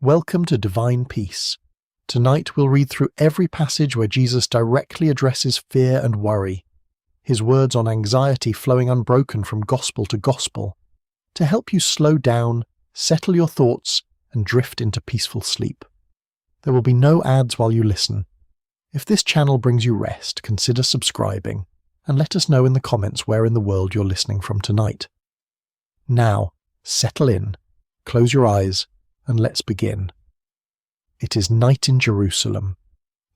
Welcome to Divine Peace. Tonight we'll read through every passage where Jesus directly addresses fear and worry, his words on anxiety flowing unbroken from gospel to gospel, to help you slow down, settle your thoughts, and drift into peaceful sleep. There will be no ads while you listen. If this channel brings you rest, consider subscribing, and let us know in the comments where in the world you're listening from tonight. Now, settle in, close your eyes, and let's begin. It is night in Jerusalem.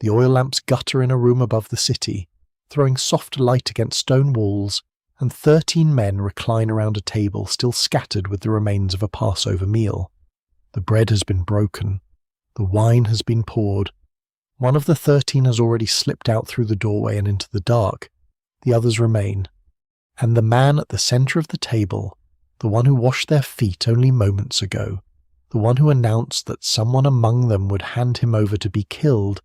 The oil lamps gutter in a room above the city, throwing soft light against stone walls, and 13 men recline around a table still scattered with the remains of a Passover meal. The bread has been broken. The wine has been poured. One of the 13 has already slipped out through the doorway and into the dark. The others remain. And the man at the center of the table, the one who washed their feet only moments ago, the one who announced that someone among them would hand him over to be killed,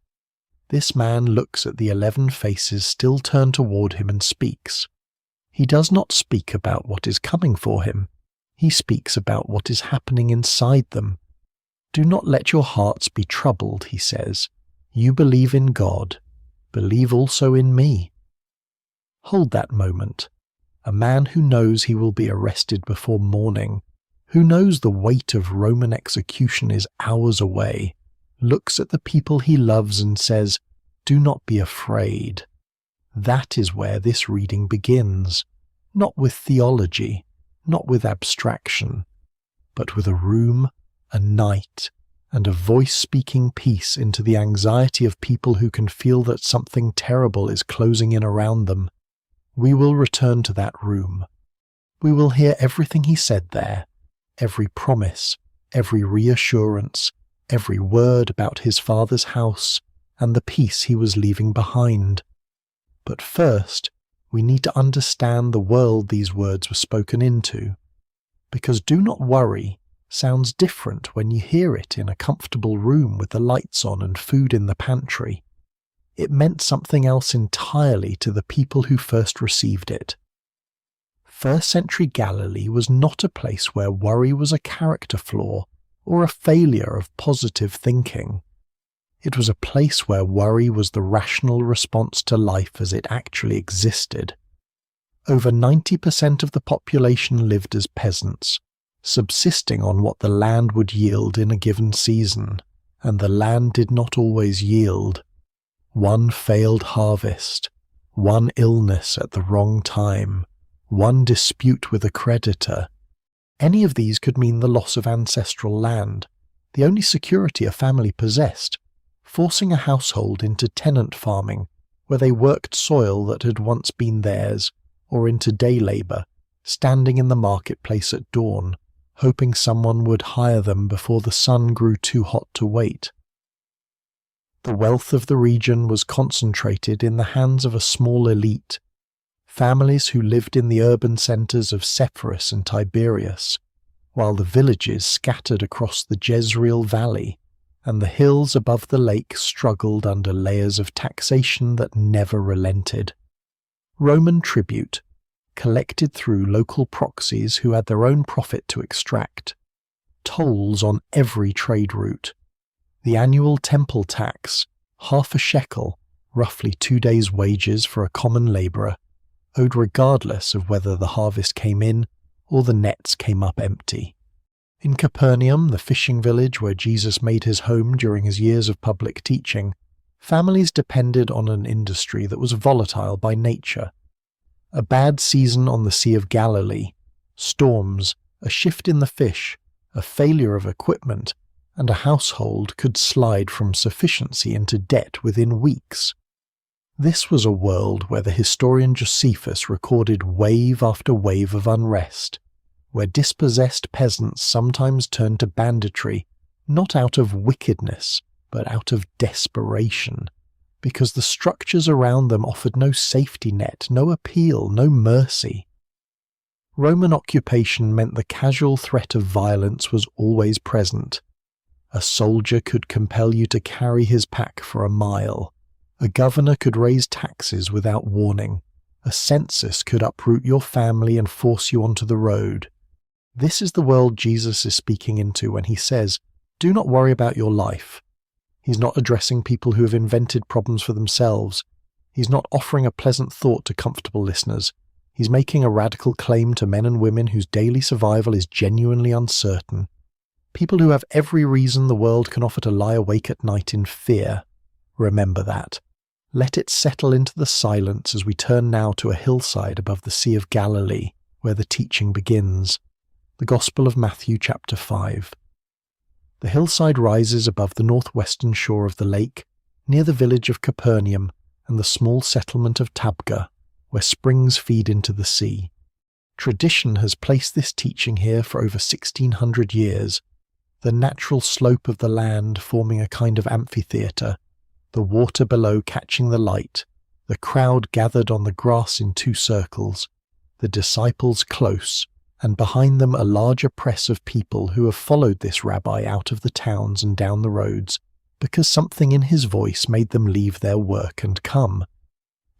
this man looks at the 11 faces still turned toward him and speaks. He does not speak about what is coming for him. He speaks about what is happening inside them. Do not let your hearts be troubled, he says. You believe in God. Believe also in me. Hold that moment. A man who knows he will be arrested before morning, who knows the weight of Roman execution is hours away, looks at the people he loves and says, "Do not be afraid." That is where this reading begins, not with theology, not with abstraction, but with a room, a night, and a voice speaking peace into the anxiety of people who can feel that something terrible is closing in around them. We will return to that room. We will hear everything he said there, every promise, every reassurance, every word about his Father's house and the peace he was leaving behind. But first, we need to understand the world these words were spoken into, because "do not worry" sounds different when you hear it in a comfortable room with the lights on and food in the pantry. It meant something else entirely to the people who first received it. First-century Galilee was not a place where worry was a character flaw or a failure of positive thinking. It was a place where worry was the rational response to life as it actually existed. Over 90% of the population lived as peasants, subsisting on what the land would yield in a given season, and the land did not always yield. One failed harvest, one illness at the wrong time, one dispute with a creditor. Any of these could mean the loss of ancestral land, the only security a family possessed, forcing a household into tenant farming, where they worked soil that had once been theirs, or into day labor, standing in the marketplace at dawn, hoping someone would hire them before the sun grew too hot to wait. The wealth of the region was concentrated in the hands of a small elite, families who lived in the urban centers of Sepphoris and Tiberias, while the villages scattered across the Jezreel Valley and the hills above the lake struggled under layers of taxation that never relented. Roman tribute, collected through local proxies who had their own profit to extract, tolls on every trade route, the annual temple tax, half a shekel, roughly 2 days' wages for a common labourer, owed regardless of whether the harvest came in or the nets came up empty. In Capernaum, the fishing village where Jesus made his home during his years of public teaching, families depended on an industry that was volatile by nature. A bad season on the Sea of Galilee, storms, a shift in the fish, a failure of equipment, and a household could slide from sufficiency into debt within weeks. This was a world where the historian Josephus recorded wave after wave of unrest, where dispossessed peasants sometimes turned to banditry, not out of wickedness, but out of desperation, because the structures around them offered no safety net, no appeal, no mercy. Roman occupation meant the casual threat of violence was always present. A soldier could compel you to carry his pack for a mile. A governor could raise taxes without warning. A census could uproot your family and force you onto the road. This is the world Jesus is speaking into when he says, do not worry about your life. He's not addressing people who have invented problems for themselves. He's not offering a pleasant thought to comfortable listeners. He's making a radical claim to men and women whose daily survival is genuinely uncertain. People who have every reason the world can offer to lie awake at night in fear. Remember that. Let it settle into the silence as we turn now to a hillside above the Sea of Galilee, where the teaching begins. The Gospel of Matthew chapter 5. The hillside rises above the northwestern shore of the lake, near the village of Capernaum and the small settlement of Tabgha, where springs feed into the sea. Tradition has placed this teaching here for over 1,600 years, the natural slope of the land forming a kind of amphitheatre, the water below catching the light, the crowd gathered on the grass in two circles, the disciples close, and behind them a larger press of people who have followed this rabbi out of the towns and down the roads, because something in his voice made them leave their work and come.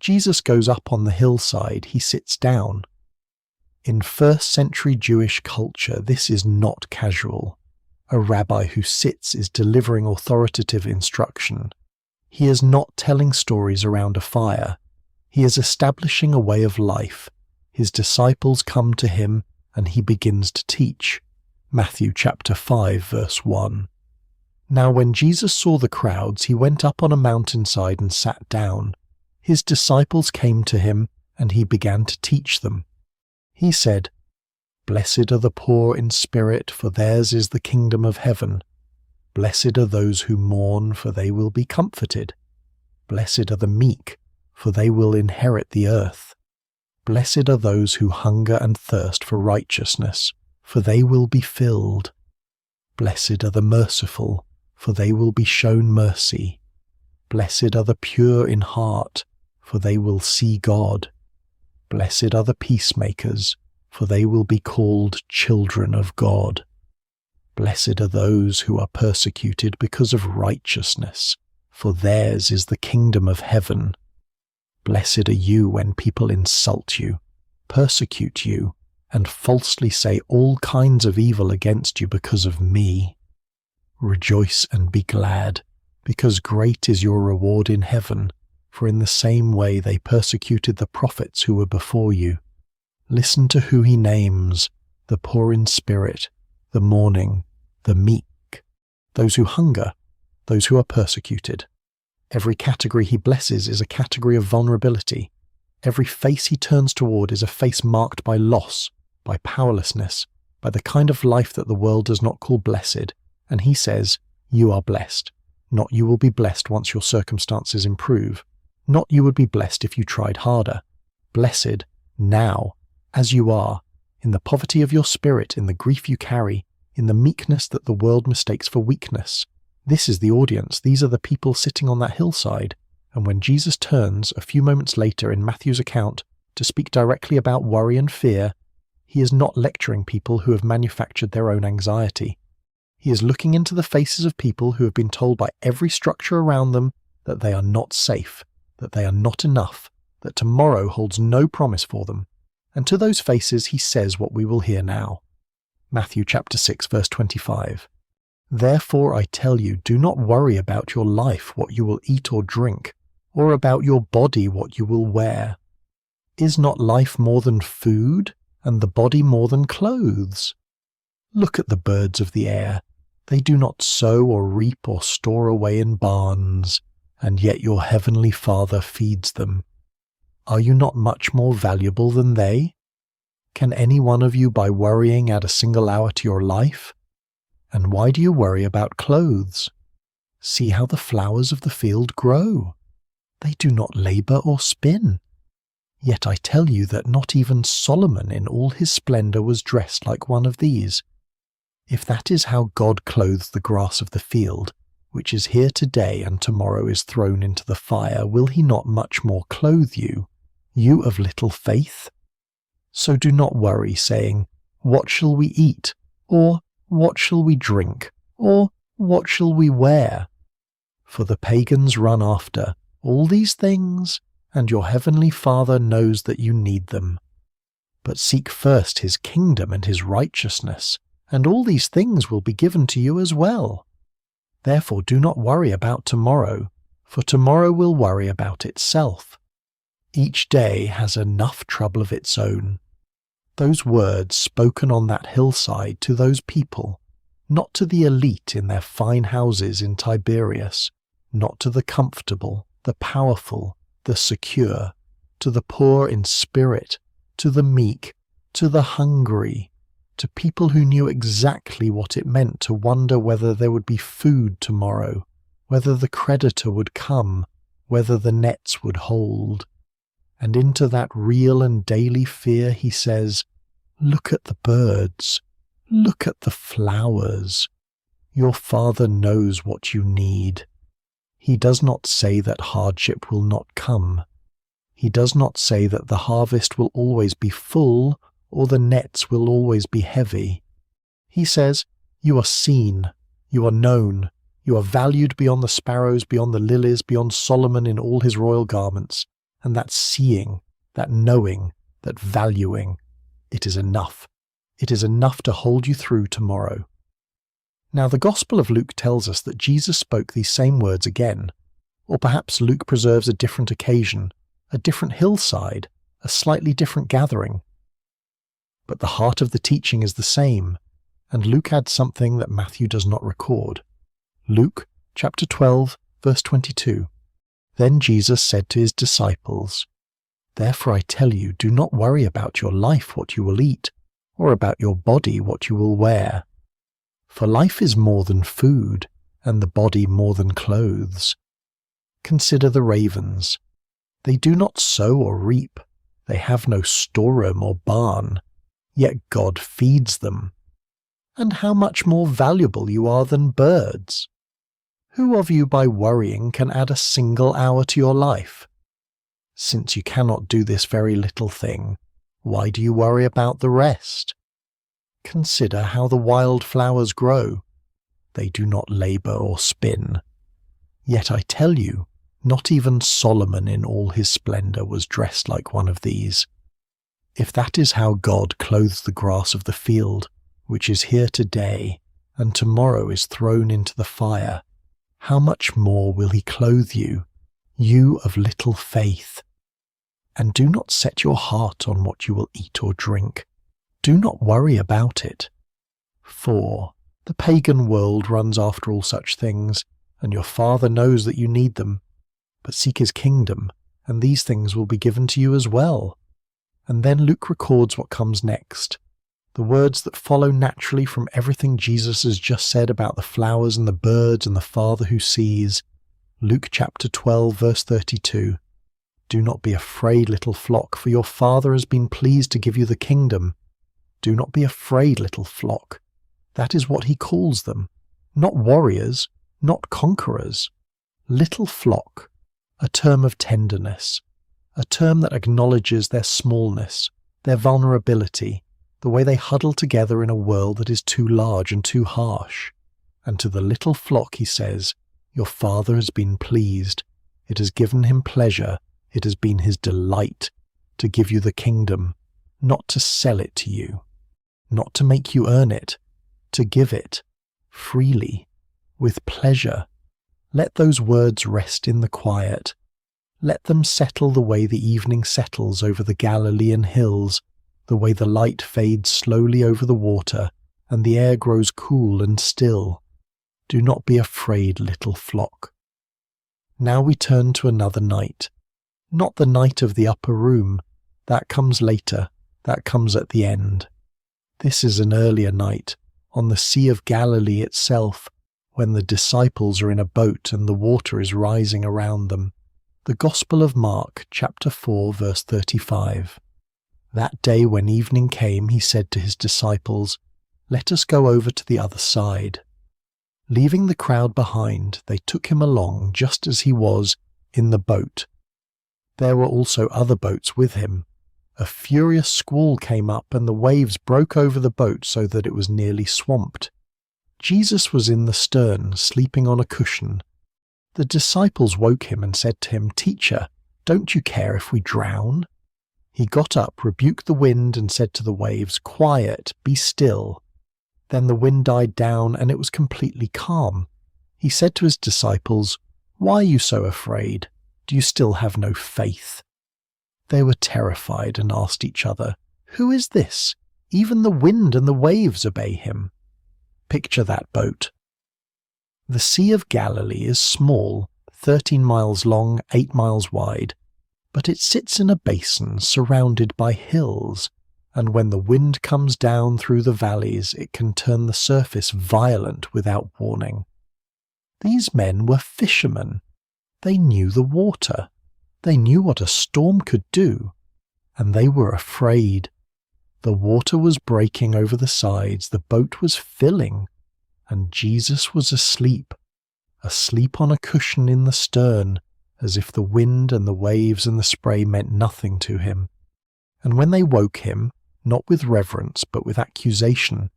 Jesus goes up on the hillside, he sits down. In first-century Jewish culture, this is not casual. A rabbi who sits is delivering authoritative instruction. He is not telling stories around a fire. He is establishing a way of life. His disciples come to him, and he begins to teach. Matthew chapter 5, verse 1. Now when Jesus saw the crowds, he went up on a mountainside and sat down. His disciples came to him, and he began to teach them. He said, "Blessed are the poor in spirit, for theirs is the kingdom of heaven. Blessed are those who mourn, for they will be comforted. Blessed are the meek, for they will inherit the earth. Blessed are those who hunger and thirst for righteousness, for they will be filled. Blessed are the merciful, for they will be shown mercy. Blessed are the pure in heart, for they will see God. Blessed are the peacemakers, for they will be called children of God. Blessed are those who are persecuted because of righteousness, for theirs is the kingdom of heaven. Blessed are you when people insult you, persecute you, and falsely say all kinds of evil against you because of me. Rejoice and be glad, because great is your reward in heaven, for in the same way they persecuted the prophets who were before you. Listen to who he names: the poor in spirit, the mourning, the meek, those who hunger, those who are persecuted. Every category he blesses is a category of vulnerability. Every face he turns toward is a face marked by loss, by powerlessness, by the kind of life that the world does not call blessed, and he says, you are blessed. Not you will be blessed once your circumstances improve. Not you would be blessed if you tried harder. Blessed, now, as you are, in the poverty of your spirit, in the grief you carry, in the meekness that the world mistakes for weakness. This is the audience, these are the people sitting on that hillside, and when Jesus turns, a few moments later in Matthew's account, to speak directly about worry and fear, he is not lecturing people who have manufactured their own anxiety. He is looking into the faces of people who have been told by every structure around them that they are not safe, that they are not enough, that tomorrow holds no promise for them. And to those faces he says what we will hear now. Matthew chapter 6, verse 25. Therefore I tell you, do not worry about your life, what you will eat or drink, or about your body, what you will wear. Is not life more than food, and the body more than clothes? Look at the birds of the air. They do not sow or reap or store away in barns, and yet your heavenly Father feeds them. Are you not much more valuable than they? Can any one of you by worrying add a single hour to your life? And why do you worry about clothes? See how the flowers of the field grow. They do not labor or spin. Yet I tell you that not even Solomon in all his splendor was dressed like one of these. If that is how God clothes the grass of the field, which is here today and tomorrow is thrown into the fire, will he not much more clothe you, you of little faith? So do not worry, saying, what shall we eat? Or what shall we drink? Or what shall we wear? For the pagans run after all these things, and your heavenly Father knows that you need them. But seek first his kingdom and his righteousness, and all these things will be given to you as well. Therefore do not worry about tomorrow, for tomorrow will worry about itself. Each day has enough trouble of its own. Those words spoken on that hillside to those people, not to the elite in their fine houses in Tiberias, not to the comfortable, the powerful, the secure, to the poor in spirit, to the meek, to the hungry, to people who knew exactly what it meant to wonder whether there would be food tomorrow, whether the creditor would come, whether the nets would hold. And into that real and daily fear he says, "Look at the birds, look at the flowers. Your Father knows what you need." He does not say that hardship will not come. He does not say that the harvest will always be full or the nets will always be heavy. He says, "You are seen, you are known, you are valued beyond the sparrows, beyond the lilies, beyond Solomon in all his royal garments." And that seeing, that knowing, that valuing, it is enough. It is enough to hold you through tomorrow. Now the Gospel of Luke tells us that Jesus spoke these same words again, or perhaps Luke preserves a different occasion, a different hillside, a slightly different gathering. But the heart of the teaching is the same, and Luke adds something that Matthew does not record. Luke chapter 12, verse 22. Then Jesus said to his disciples, "Therefore I tell you, do not worry about your life what you will eat, or about your body what you will wear. For life is more than food, and the body more than clothes. Consider the ravens. They do not sow or reap, they have no storeroom or barn, yet God feeds them. And how much more valuable you are than birds! Who of you by worrying can add a single hour to your life? Since you cannot do this very little thing, why do you worry about the rest? Consider how the wild flowers grow. They do not labor or spin. Yet I tell you, not even Solomon in all his splendor was dressed like one of these. If that is how God clothes the grass of the field, which is here today, and tomorrow is thrown into the fire, how much more will he clothe you, you of little faith? And do not set your heart on what you will eat or drink. Do not worry about it. For the pagan world runs after all such things, and your Father knows that you need them. But seek his kingdom, and these things will be given to you as well. And then Luke records what comes next. The words that follow naturally from everything Jesus has just said about the flowers and the birds and the Father who sees. Luke chapter 12, verse 32. Do not be afraid, little flock, for your Father has been pleased to give you the kingdom. Do not be afraid, little flock. That is what he calls them. Not warriors, not conquerors. Little flock, a term of tenderness, a term that acknowledges their smallness, their vulnerability, the way they huddle together in a world that is too large and too harsh. And to the little flock he says, your Father has been pleased. It has given him pleasure. It has been his delight to give you the kingdom, not to sell it to you, not to make you earn it, to give it freely, with pleasure. Let those words rest in the quiet. Let them settle the way the evening settles over the Galilean hills, the way the light fades slowly over the water, and the air grows cool and still. Do not be afraid, little flock. Now we turn to another night. Not the night of the upper room. That comes later. That comes at the end. This is an earlier night, on the Sea of Galilee itself, when the disciples are in a boat and the water is rising around them. The Gospel of Mark, chapter 4, verse 35. That day when evening came, he said to his disciples, "Let us go over to the other side." Leaving the crowd behind, they took him along just as he was, in the boat. There were also other boats with him. A furious squall came up, and the waves broke over the boat so that it was nearly swamped. Jesus was in the stern, sleeping on a cushion. The disciples woke him and said to him, "Teacher, don't you care if we drown?" He got up, rebuked the wind, and said to the waves, "Quiet, be still." Then the wind died down, and it was completely calm. He said to his disciples, "Why are you so afraid? Do you still have no faith?" They were terrified and asked each other, "Who is this? Even the wind and the waves obey him." Picture that boat. The Sea of Galilee is small, 13 miles long, 8 miles wide, but it sits in a basin surrounded by hills, and when the wind comes down through the valleys, it can turn the surface violent without warning. These men were fishermen. They knew the water. They knew what a storm could do, and they were afraid. The water was breaking over the sides, the boat was filling, and Jesus was asleep on a cushion in the stern, as if the wind and the waves and the spray meant nothing to him. And when they woke him, not with reverence but with accusation,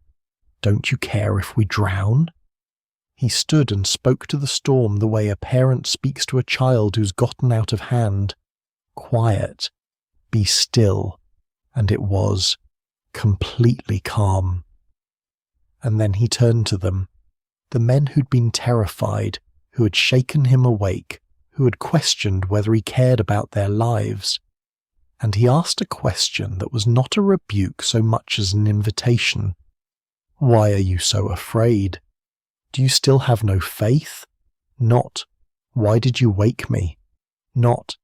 "Don't you care if we drown?" he stood and spoke to the storm the way a parent speaks to a child who's gotten out of hand. "Quiet, be still," and it was completely calm. And then he turned to them, the men who'd been terrified, who had shaken him awake, who had questioned whether he cared about their lives. And he asked a question that was not a rebuke so much as an invitation. "Why are you so afraid? Do you still have no faith?" Not, "Why did you wake me?" Not,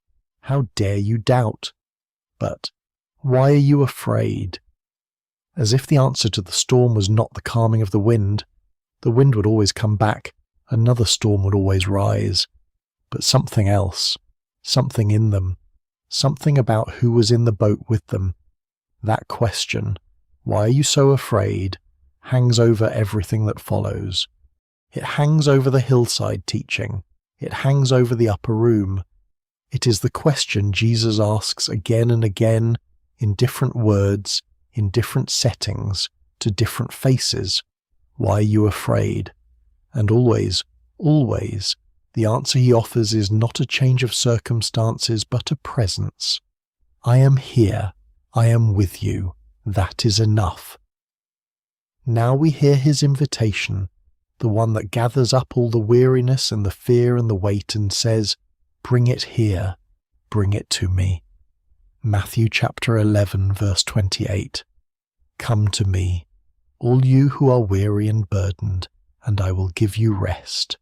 "How dare you doubt?" But, "Why are you afraid?" As if the answer to the storm was not the calming of the wind would always come back, another storm would always rise. But something else, something in them, something about who was in the boat with them, that question, "Why are you so afraid?" hangs over everything that follows. It hangs over the hillside teaching. It hangs over the upper room. It is the question Jesus asks again and again, in different words, in different settings, to different faces. "Why are you afraid?" And always, always, the answer he offers is not a change of circumstances, but a presence. "I am here. I am with you. That is enough." Now we hear his invitation, the one that gathers up all the weariness and the fear and the weight and says, "Bring it here. Bring it to me." Matthew chapter 11, verse 28. "Come to me, all you who are weary and burdened, and I will give you rest.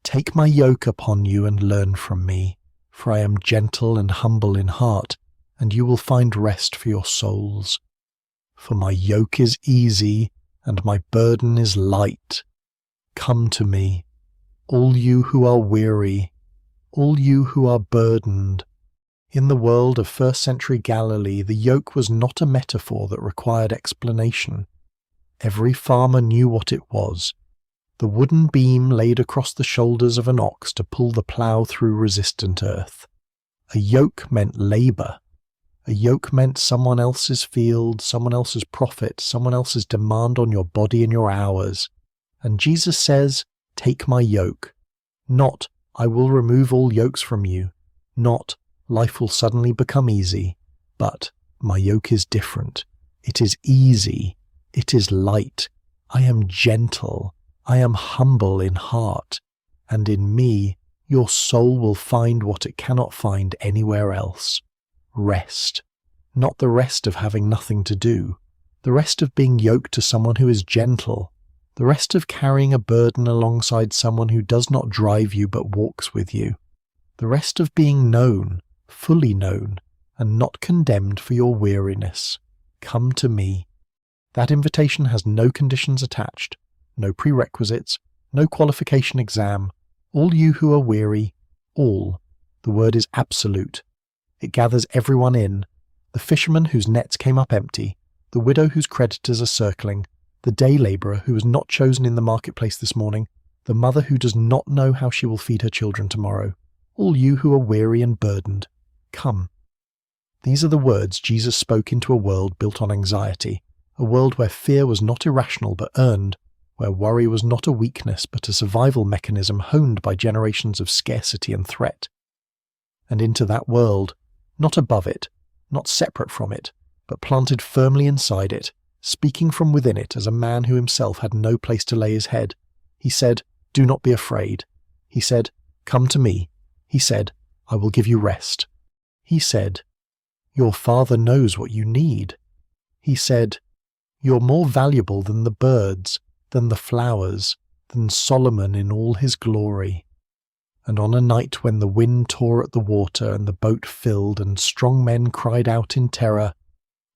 Take my yoke upon you and learn from me, for I am gentle and humble in heart, and you will find rest for your souls. For my yoke is easy and my burden is light. Come to me, all you who are weary, all you who are burdened." In the world of first-century Galilee, the yoke was not a metaphor that required explanation. Every farmer knew what it was. The wooden beam laid across the shoulders of an ox to pull the plough through resistant earth. A yoke meant labour. A yoke meant someone else's field, someone else's profit, someone else's demand on your body and your hours. And Jesus says, "Take my yoke." Not, "I will remove all yokes from you." Not, "Life will suddenly become easy." But, "My yoke is different. It is easy. It is light. I am gentle. I am humble in heart. And in me, your soul will find what it cannot find anywhere else. Rest. Not the rest of having nothing to do. The rest of being yoked to someone who is gentle. The rest of carrying a burden alongside someone who does not drive you but walks with you. The rest of being known, fully known, and not condemned for your weariness. Come to me. That invitation has no conditions attached, no prerequisites, no qualification exam. All you who are weary, all. The word is absolute. It gathers everyone in. The fisherman whose nets came up empty, the widow whose creditors are circling, the day labourer who was not chosen in the marketplace this morning, the mother who does not know how she will feed her children tomorrow. All you who are weary and burdened, come. These are the words Jesus spoke into a world built on anxiety, a world where fear was not irrational but earned, where worry was not a weakness but a survival mechanism honed by generations of scarcity and threat. And into that world, not above it, not separate from it, but planted firmly inside it, speaking from within it as a man who himself had no place to lay his head, he said, "Do not be afraid." He said, "Come to me." He said, "I will give you rest." He said, "Your Father knows what you need." He said, "You're more valuable than the birds, than the flowers, than Solomon in all his glory." And on a night when the wind tore at the water and the boat filled and strong men cried out in terror,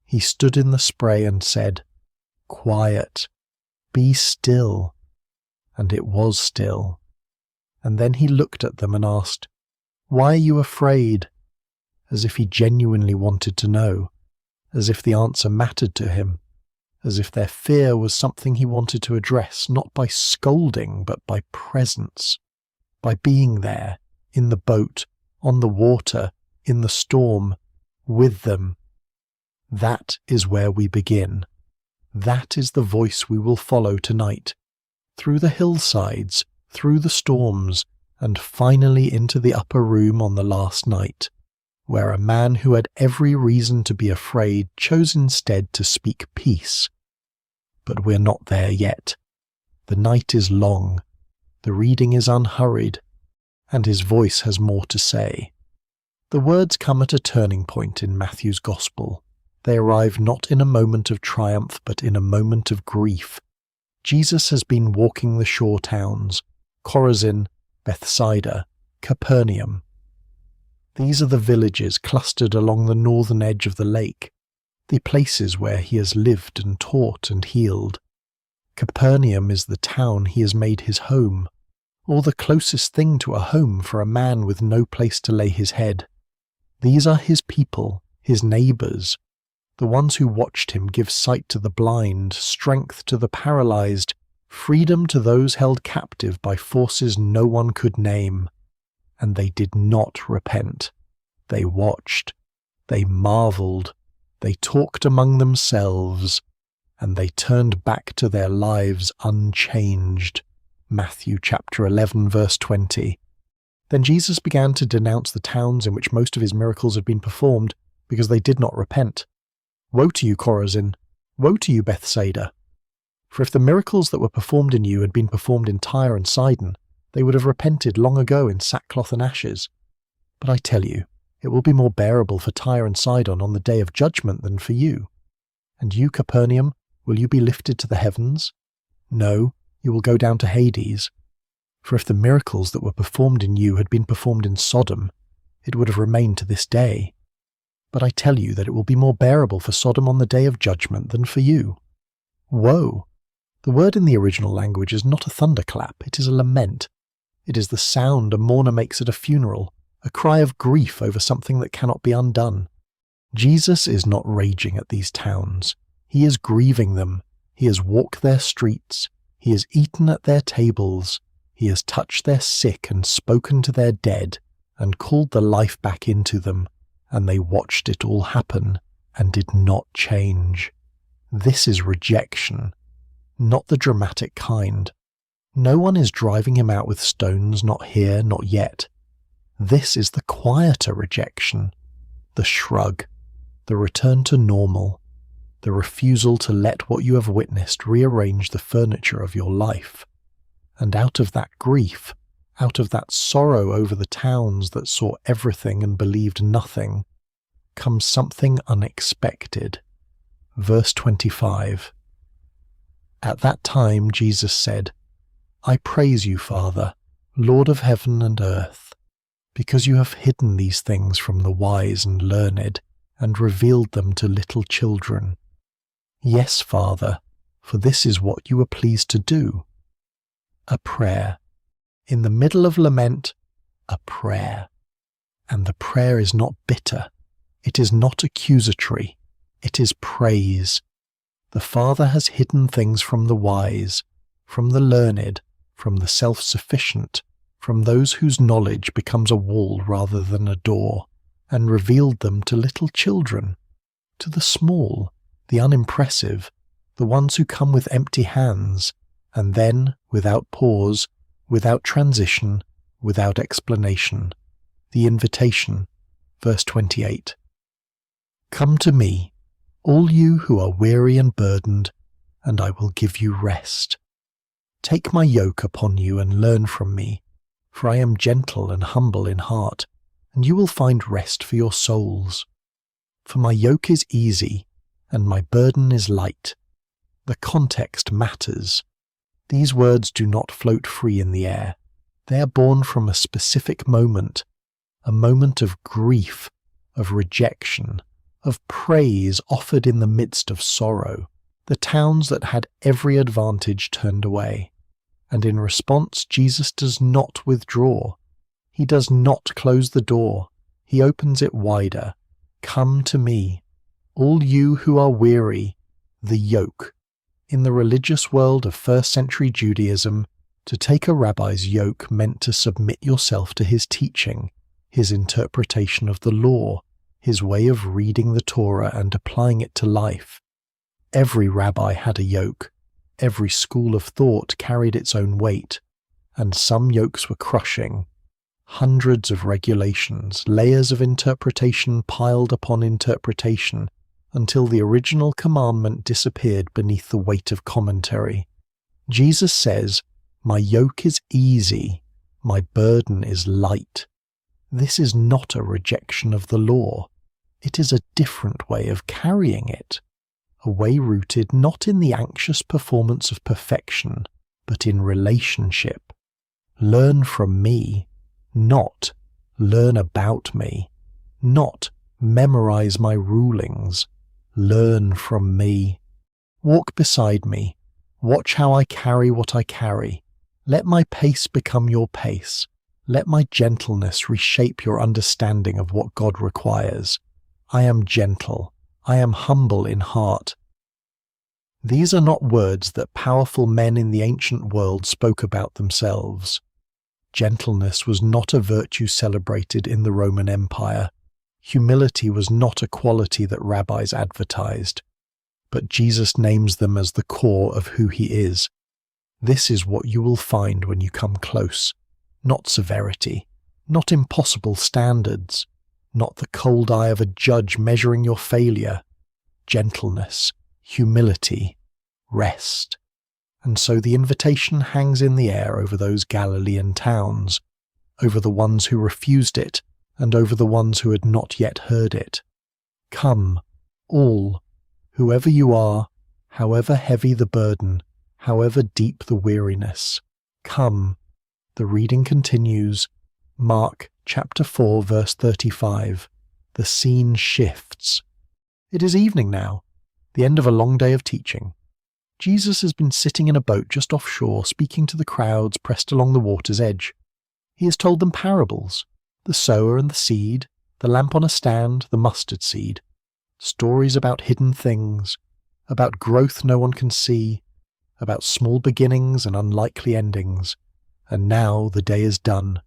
he stood in the spray and said, "Quiet, be still." And it was still. And then he looked at them and asked, "Why are you afraid?" As if he genuinely wanted to know, as if the answer mattered to him, as if their fear was something he wanted to address, not by scolding, but by presence, by being there, in the boat, on the water, in the storm, with them. That is where we begin. That is the voice we will follow tonight, through the hillsides, through the storms, and finally into the upper room on the last night, where a man who had every reason to be afraid chose instead to speak peace. But we're not there yet. The night is long, the reading is unhurried, and his voice has more to say. The words come at a turning point in Matthew's Gospel. They arrive not in a moment of triumph, but in a moment of grief. Jesus has been walking the shore towns, Chorazin, Bethsaida, Capernaum. These are the villages clustered along the northern edge of the lake, the places where he has lived and taught and healed. Capernaum is the town he has made his home, or the closest thing to a home for a man with no place to lay his head. These are his people, his neighbours, the ones who watched him give sight to the blind, strength to the paralyzed, freedom to those held captive by forces no one could name. And they did not repent. They watched, they marvelled, they talked among themselves, and they turned back to their lives unchanged. Matthew chapter 11, verse 20. Then Jesus began to denounce the towns in which most of his miracles had been performed, because they did not repent. "Woe to you, Chorazin! Woe to you, Bethsaida! For if the miracles that were performed in you had been performed in Tyre and Sidon, they would have repented long ago in sackcloth and ashes. But I tell you, it will be more bearable for Tyre and Sidon on the day of judgment than for you. And you, Capernaum, will you be lifted to the heavens? No, you will go down to Hades. For if the miracles that were performed in you had been performed in Sodom, it would have remained to this day. But I tell you that it will be more bearable for Sodom on the day of judgment than for you." Woe! The word in the original language is not a thunderclap, it is a lament. It is the sound a mourner makes at a funeral, a cry of grief over something that cannot be undone. Jesus is not raging at these towns. He is grieving them. He has walked their streets. He has eaten at their tables. He has touched their sick and spoken to their dead and called the life back into them. And they watched it all happen and did not change. This is rejection, not the dramatic kind. No one is driving him out with stones, not here, not yet. This is the quieter rejection, the shrug, the return to normal, the refusal to let what you have witnessed rearrange the furniture of your life. And out of that grief, out of that sorrow over the towns that saw everything and believed nothing, comes something unexpected. Verse 25. At that time Jesus said, "I praise you, Father, Lord of heaven and earth, because you have hidden these things from the wise and learned, and revealed them to little children. Yes, Father, for this is what you were pleased to do." A prayer. In the middle of lament, a prayer. And the prayer is not bitter. It is not accusatory. It is praise. The Father has hidden things from the wise, from the learned, from the self-sufficient, from those whose knowledge becomes a wall rather than a door, and revealed them to little children, to the small, the unimpressive, the ones who come with empty hands, and then, without pause, without transition, without explanation, the invitation, verse 28. "Come to me, all you who are weary and burdened, and I will give you rest." Take my yoke upon you and learn from me, for I am gentle and humble in heart, and you will find rest for your souls. For my yoke is easy, and my burden is light. The context matters. These words do not float free in the air. They are born from a specific moment, a moment of grief, of rejection, of praise offered in the midst of sorrow. The towns that had every advantage turned away. And in response, Jesus does not withdraw. He does not close the door. He opens it wider. Come to me, all you who are weary. The yoke. In the religious world of first-century Judaism, to take a rabbi's yoke meant to submit yourself to his teaching, his interpretation of the law, his way of reading the Torah and applying it to life. Every rabbi had a yoke. Every school of thought carried its own weight, and some yokes were crushing. Hundreds of regulations, layers of interpretation piled upon interpretation, until the original commandment disappeared beneath the weight of commentary. Jesus says, "My yoke is easy, my burden is light." This is not a rejection of the law. It is a different way of carrying it, a way rooted not in the anxious performance of perfection, but in relationship. Learn from me, not learn about me, not memorize my rulings. Learn from me. Walk beside me. Watch how I carry what I carry. Let my pace become your pace. Let my gentleness reshape your understanding of what God requires. I am gentle. I am humble in heart. These are not words that powerful men in the ancient world spoke about themselves. Gentleness was not a virtue celebrated in the Roman Empire. Humility was not a quality that rabbis advertised. But Jesus names them as the core of who he is. This is what you will find when you come close. Not severity, not impossible standards, not the cold eye of a judge measuring your failure. Gentleness, humility, rest. And so the invitation hangs in the air over those Galilean towns, over the ones who refused it, and over the ones who had not yet heard it. Come, all, whoever you are, however heavy the burden, however deep the weariness. Come. The reading continues. Mark chapter 4, verse 35. The scene shifts. It is evening now, the end of a long day of teaching. Jesus has been sitting in a boat just offshore, speaking to the crowds pressed along the water's edge. He has told them parables, the sower and the seed, the lamp on a stand, the mustard seed, stories about hidden things, about growth no one can see, about small beginnings and unlikely endings. And now the day is done.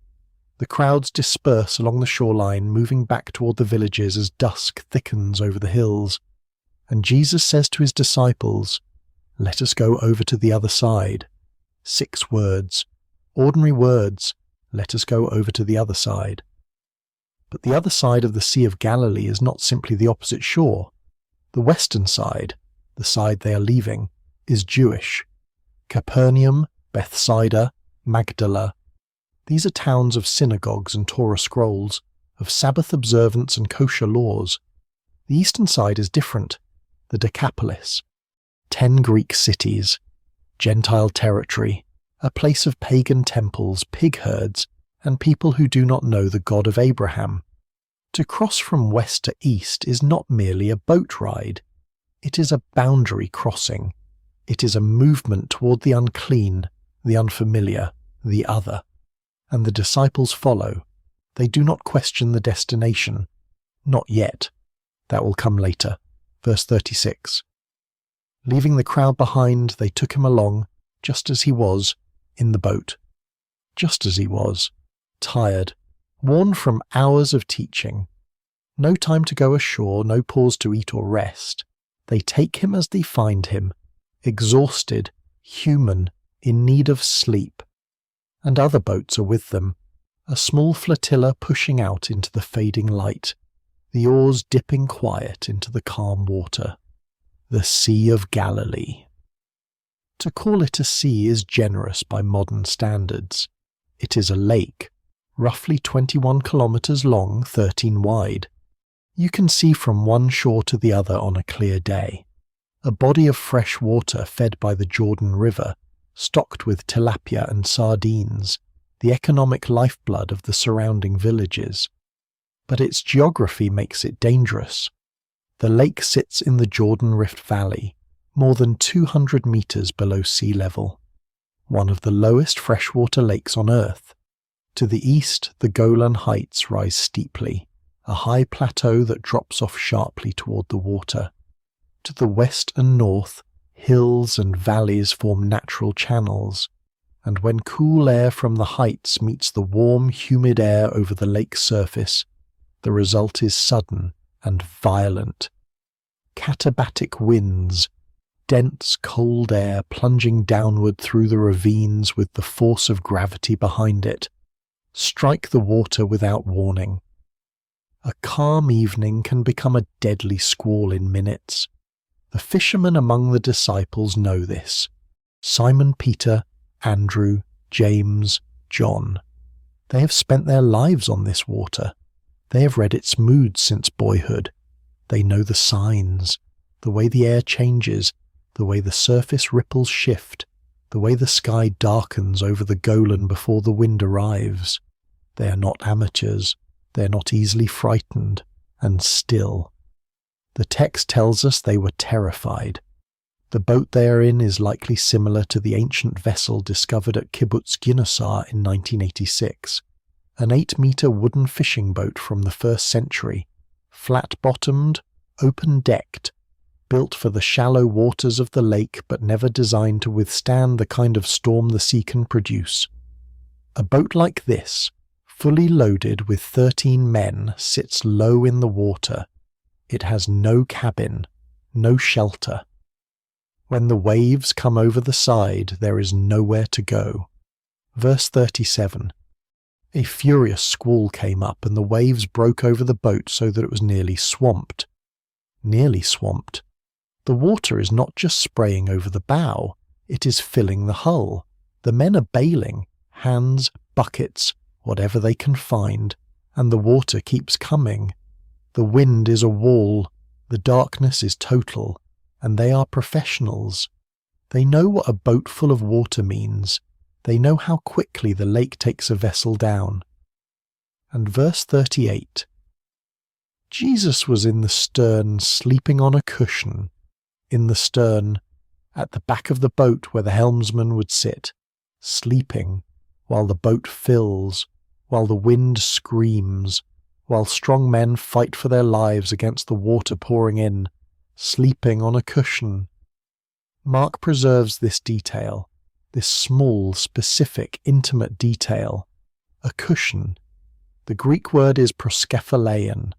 The crowds disperse along the shoreline, moving back toward the villages as dusk thickens over the hills. And Jesus says to his disciples, "Let us go over to the other side." 6 words, ordinary words, let us go over to the other side. But the other side of the Sea of Galilee is not simply the opposite shore. The western side, the side they are leaving, is Jewish. Capernaum, Bethsaida, Magdala. These are towns of synagogues and Torah scrolls, of Sabbath observance and kosher laws. The eastern side is different, the Decapolis. 10 Greek cities, Gentile territory, a place of pagan temples, pig herds, and people who do not know the God of Abraham. To cross from west to east is not merely a boat ride. It is a boundary crossing. It is a movement toward the unclean, the unfamiliar, the other. And the disciples follow. They do not question the destination. Not yet. That will come later. Verse 36. Leaving the crowd behind, they took him along, just as he was, in the boat. Just as he was, tired, worn from hours of teaching. No time to go ashore, no pause to eat or rest. They take him as they find him, exhausted, human, in need of sleep. And other boats are with them, a small flotilla pushing out into the fading light, the oars dipping quiet into the calm water. The Sea of Galilee. To call it a sea is generous by modern standards. It is a lake, roughly 21 kilometers long, 13 wide. You can see from one shore to the other on a clear day. A body of fresh water fed by the Jordan River, stocked with tilapia and sardines, the economic lifeblood of the surrounding villages. But its geography makes it dangerous. The lake sits in the Jordan Rift Valley, more than 200 meters below sea level, one of the lowest freshwater lakes on Earth. To the east, the Golan Heights rise steeply, a high plateau that drops off sharply toward the water. To the west and north, hills and valleys form natural channels, and when cool air from the heights meets the warm, humid air over the lake's surface, the result is sudden and violent. Katabatic winds, dense, cold air plunging downward through the ravines with the force of gravity behind it, strike the water without warning. A calm evening can become a deadly squall in minutes. The fishermen among the disciples know this. Simon Peter, Andrew, James, John. They have spent their lives on this water. They have read its moods since boyhood. They know the signs, the way the air changes, the way the surface ripples shift, the way the sky darkens over the Golan before the wind arrives. They are not amateurs. They are not easily frightened, and still. The text tells us they were terrified. The boat they are in is likely similar to the ancient vessel discovered at Kibbutz Ginosar in 1986, an 8-meter wooden fishing boat from the 1st century, flat-bottomed, open-decked, built for the shallow waters of the lake but never designed to withstand the kind of storm the sea can produce. A boat like this, fully loaded with 13 men, sits low in the water. It has no cabin, no shelter. When the waves come over the side, there is nowhere to go. Verse 37. A furious squall came up, and the waves broke over the boat so that it was nearly swamped. Nearly swamped. The water is not just spraying over the bow, it is filling the hull. The men are bailing, hands, buckets, whatever they can find, and the water keeps coming. The wind is a wall, the darkness is total, and they are professionals. They know what a boat full of water means. They know how quickly the lake takes a vessel down. And verse 38. Jesus was in the stern, sleeping on a cushion, in the stern, at the back of the boat where the helmsman would sit, sleeping, while the boat fills, while the wind screams, while strong men fight for their lives against the water pouring in, sleeping on a cushion. Mark preserves this detail, this small, specific, intimate detail. A cushion. The Greek word is proskephalein,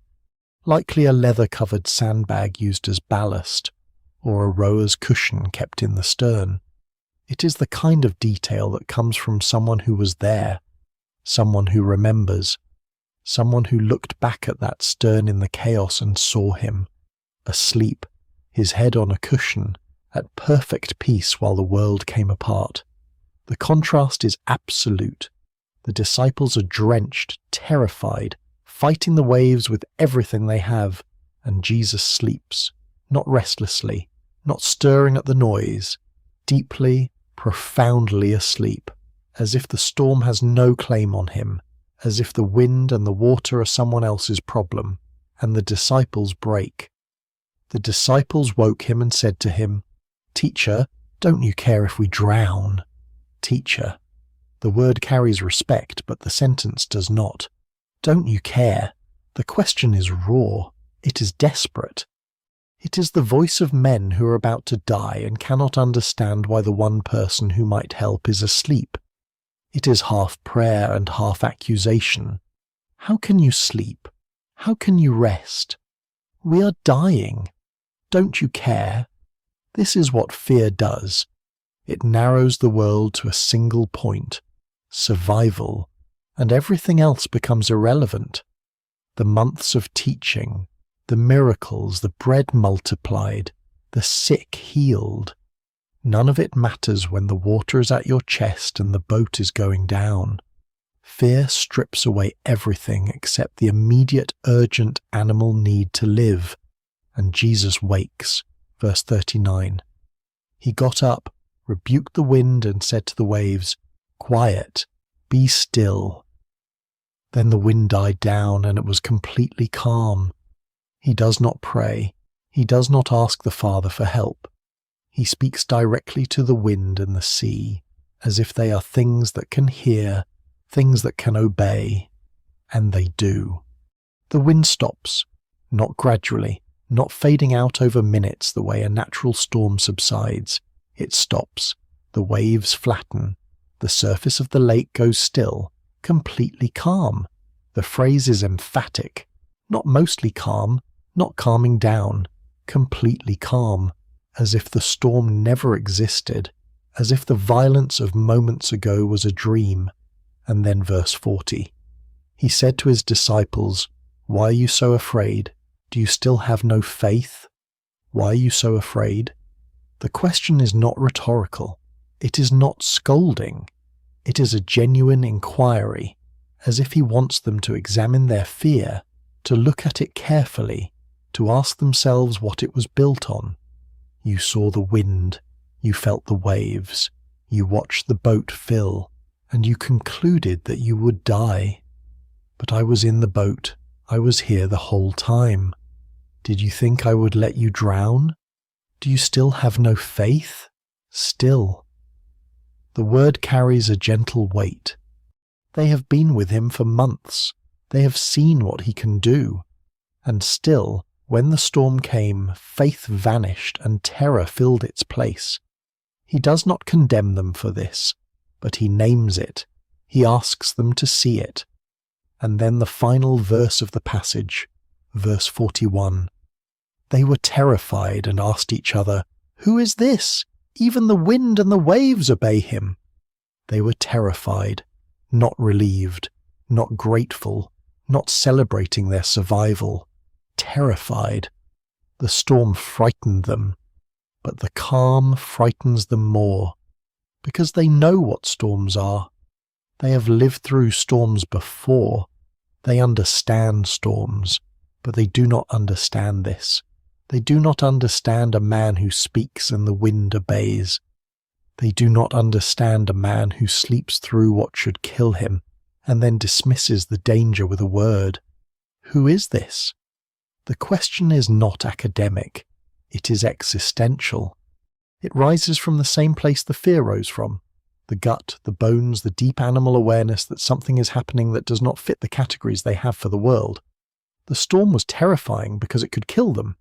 likely a leather-covered sandbag used as ballast, or a rower's cushion kept in the stern. It is the kind of detail that comes from someone who was there, someone who remembers, someone who looked back at that stern in the chaos and saw him, asleep, his head on a cushion, at perfect peace while the world came apart. The contrast is absolute. The disciples are drenched, terrified, fighting the waves with everything they have, and Jesus sleeps, not restlessly, not stirring at the noise, deeply, profoundly asleep, as if the storm has no claim on him, as if the wind and the water are someone else's problem, and the disciples break. The disciples woke him and said to him, "Teacher, don't you care if we drown?" Teacher. The word carries respect, but the sentence does not. Don't you care? The question is raw. It is desperate. It is the voice of men who are about to die and cannot understand why the one person who might help is asleep. It is half prayer and half accusation. How can you sleep? How can you rest? We are dying. Don't you care? This is what fear does. It narrows the world to a single point, survival, and everything else becomes irrelevant. The months of teaching, the miracles, the bread multiplied, the sick healed. None of it matters when the water is at your chest and the boat is going down. Fear strips away everything except the immediate, urgent animal need to live. And Jesus wakes. Verse 39. He got up, rebuked the wind, and said to the waves, "Quiet, be still." Then the wind died down, and it was completely calm. He does not pray. He does not ask the Father for help. He speaks directly to the wind and the sea, as if they are things that can hear, things that can obey, and they do. The wind stops, not gradually, not fading out over minutes the way a natural storm subsides. It stops. The waves flatten. The surface of the lake goes still, completely calm. The phrase is emphatic. Not mostly calm, not calming down, completely calm, as if the storm never existed, as if the violence of moments ago was a dream. And then verse 40. He said to his disciples, "Why are you so afraid? Do you still have no faith? Why are you so afraid?" The question is not rhetorical. It is not scolding. It is a genuine inquiry, as if he wants them to examine their fear, to look at it carefully, to ask themselves what it was built on. You saw the wind, you felt the waves, you watched the boat fill, and you concluded that you would die. But I was in the boat. I was here the whole time. Did you think I would let you drown? Do you still have no faith? Still. The word carries a gentle weight. They have been with him for months. They have seen what he can do. And still, when the storm came, faith vanished and terror filled its place. He does not condemn them for this, but he names it. He asks them to see it. And then the final verse of the passage, verse 41. They were terrified and asked each other, "Who is this? Even the wind and the waves obey him." They were terrified, not relieved, not grateful, not celebrating their survival. Terrified. The storm frightened them, but the calm frightens them more, because they know what storms are. They have lived through storms before. They understand storms, but they do not understand this. They do not understand a man who speaks and the wind obeys. They do not understand a man who sleeps through what should kill him and then dismisses the danger with a word. Who is this? The question is not academic. It is existential. It rises from the same place the fear rose from. The gut, the bones, the deep animal awareness that something is happening that does not fit the categories they have for the world. The storm was terrifying because it could kill them.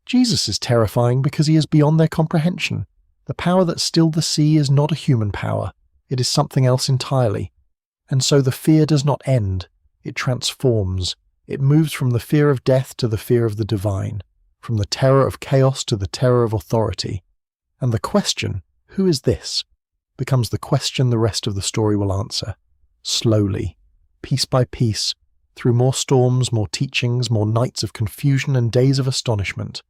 Jesus is terrifying because he is beyond their comprehension. The power that stilled the sea is not a human power. It is something else entirely. And so the fear does not end. It transforms. It moves from the fear of death to the fear of the divine, from the terror of chaos to the terror of authority. And the question, "Who is this?" becomes the question the rest of the story will answer. Slowly, piece by piece, through more storms, more teachings, more nights of confusion and days of astonishment,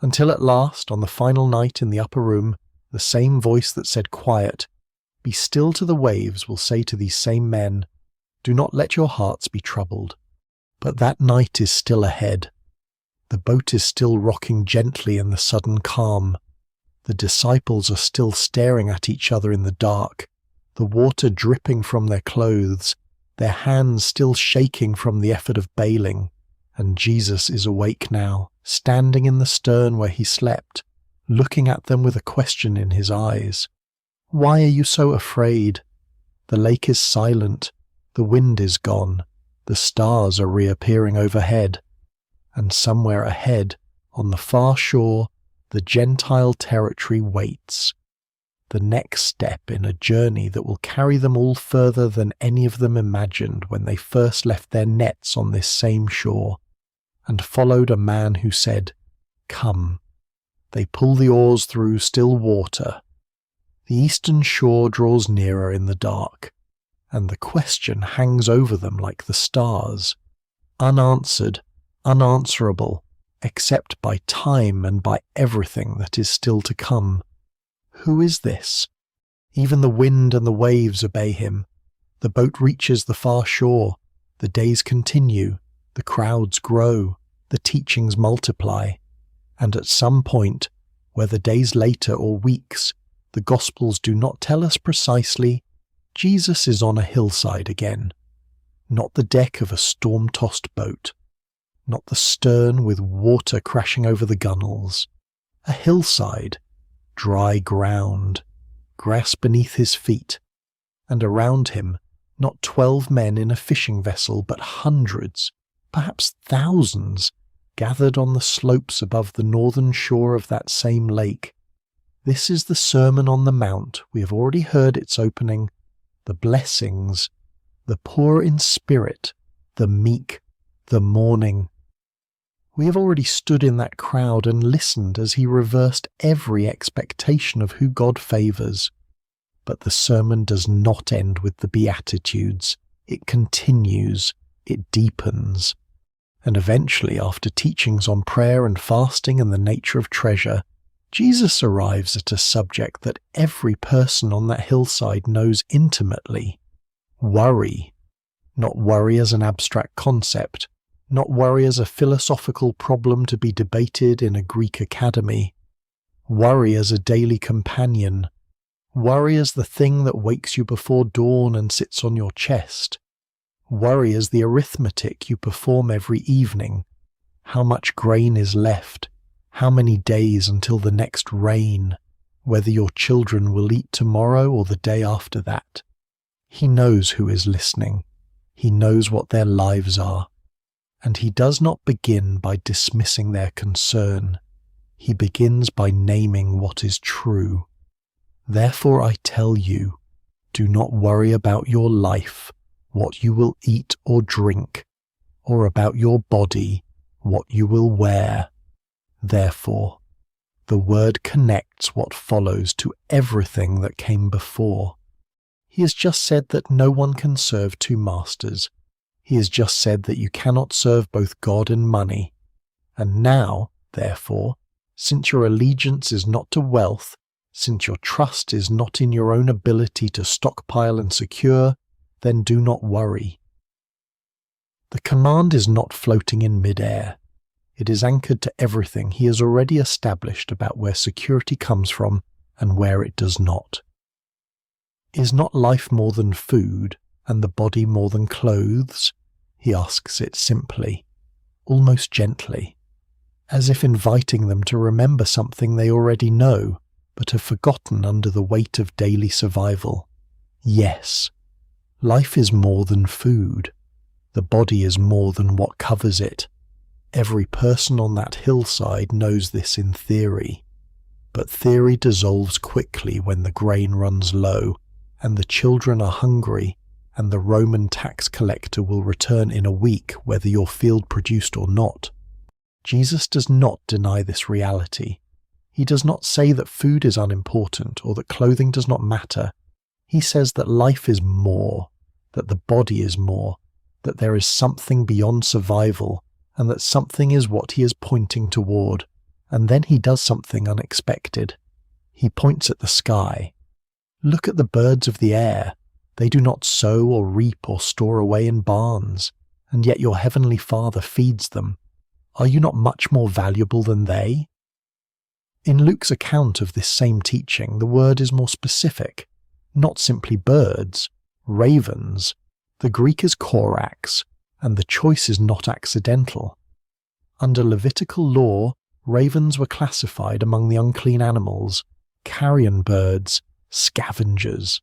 until at last, on the final night in the upper room, the same voice that said, "Quiet, be still to the waves," will say to these same men, "Do not let your hearts be troubled." But that night is still ahead. The boat is still rocking gently in the sudden calm. The disciples are still staring at each other in the dark, the water dripping from their clothes, their hands still shaking from the effort of bailing. And Jesus is awake now, standing in the stern where he slept, looking at them with a question in his eyes. "Why are you so afraid?" The lake is silent. The wind is gone. The stars are reappearing overhead. And somewhere ahead, on the far shore, the Gentile territory waits. The next step in a journey that will carry them all further than any of them imagined when they first left their nets on this same shore, and followed a man who said, "Come." They pull the oars through still water. The eastern shore draws nearer in the dark, and the question hangs over them like the stars, unanswered, unanswerable, except by time and by everything that is still to come. Who is this? Even the wind and the waves obey him. The boat reaches the far shore. The days continue. The crowds grow. The teachings multiply. And at some point, whether days later or weeks, the Gospels do not tell us precisely, Jesus is on a hillside again. Not the deck of a storm-tossed boat. Not the stern with water crashing over the gunwales. A hillside, dry ground, grass beneath his feet, and around him not 12 men in a fishing vessel, but hundreds, perhaps thousands, gathered on the slopes above the northern shore of that same lake. This is the Sermon on the Mount. We have already heard its opening. The blessings, the poor in spirit, the meek, the mourning. We have already stood in that crowd and listened as he reversed every expectation of who God favours. But the sermon does not end with the Beatitudes. It continues, it deepens. And eventually, after teachings on prayer and fasting and the nature of treasure, Jesus arrives at a subject that every person on that hillside knows intimately. Worry. Not worry as an abstract concept, not worry as a philosophical problem to be debated in a Greek academy. Worry as a daily companion. Worry as the thing that wakes you before dawn and sits on your chest. Worry as the arithmetic you perform every evening. How much grain is left? How many days until the next rain? Whether your children will eat tomorrow or the day after that. He knows who is listening. He knows what their lives are. And he does not begin by dismissing their concern. He begins by naming what is true. Therefore I tell you, do not worry about your life, what you will eat or drink, or about your body, what you will wear. Therefore, the word connects what follows to everything that came before. He has just said that no one can serve two masters. He has just said that you cannot serve both God and money. And now, therefore, since your allegiance is not to wealth, since your trust is not in your own ability to stockpile and secure, then do not worry. The command is not floating in mid-air. It is anchored to everything he has already established about where security comes from and where it does not. Is not life more than food, and the body more than clothes? He asks it simply, almost gently, as if inviting them to remember something they already know, but have forgotten under the weight of daily survival. Yes, life is more than food. The body is more than what covers it. Every person on that hillside knows this in theory, but theory dissolves quickly when the grain runs low, and the children are hungry, and the Roman tax collector will return in a week whether your field produced or not. Jesus does not deny this reality. He does not say that food is unimportant or that clothing does not matter. He says that life is more, that the body is more, that there is something beyond survival, and that something is what he is pointing toward. And then he does something unexpected. He points at the sky. Look at the birds of the air. They do not sow or reap or store away in barns, and yet your heavenly Father feeds them. Are you not much more valuable than they? In Luke's account of this same teaching, the word is more specific. Not simply birds, ravens. The Greek is korax, and the choice is not accidental. Under Levitical law, ravens were classified among the unclean animals, carrion birds, scavengers.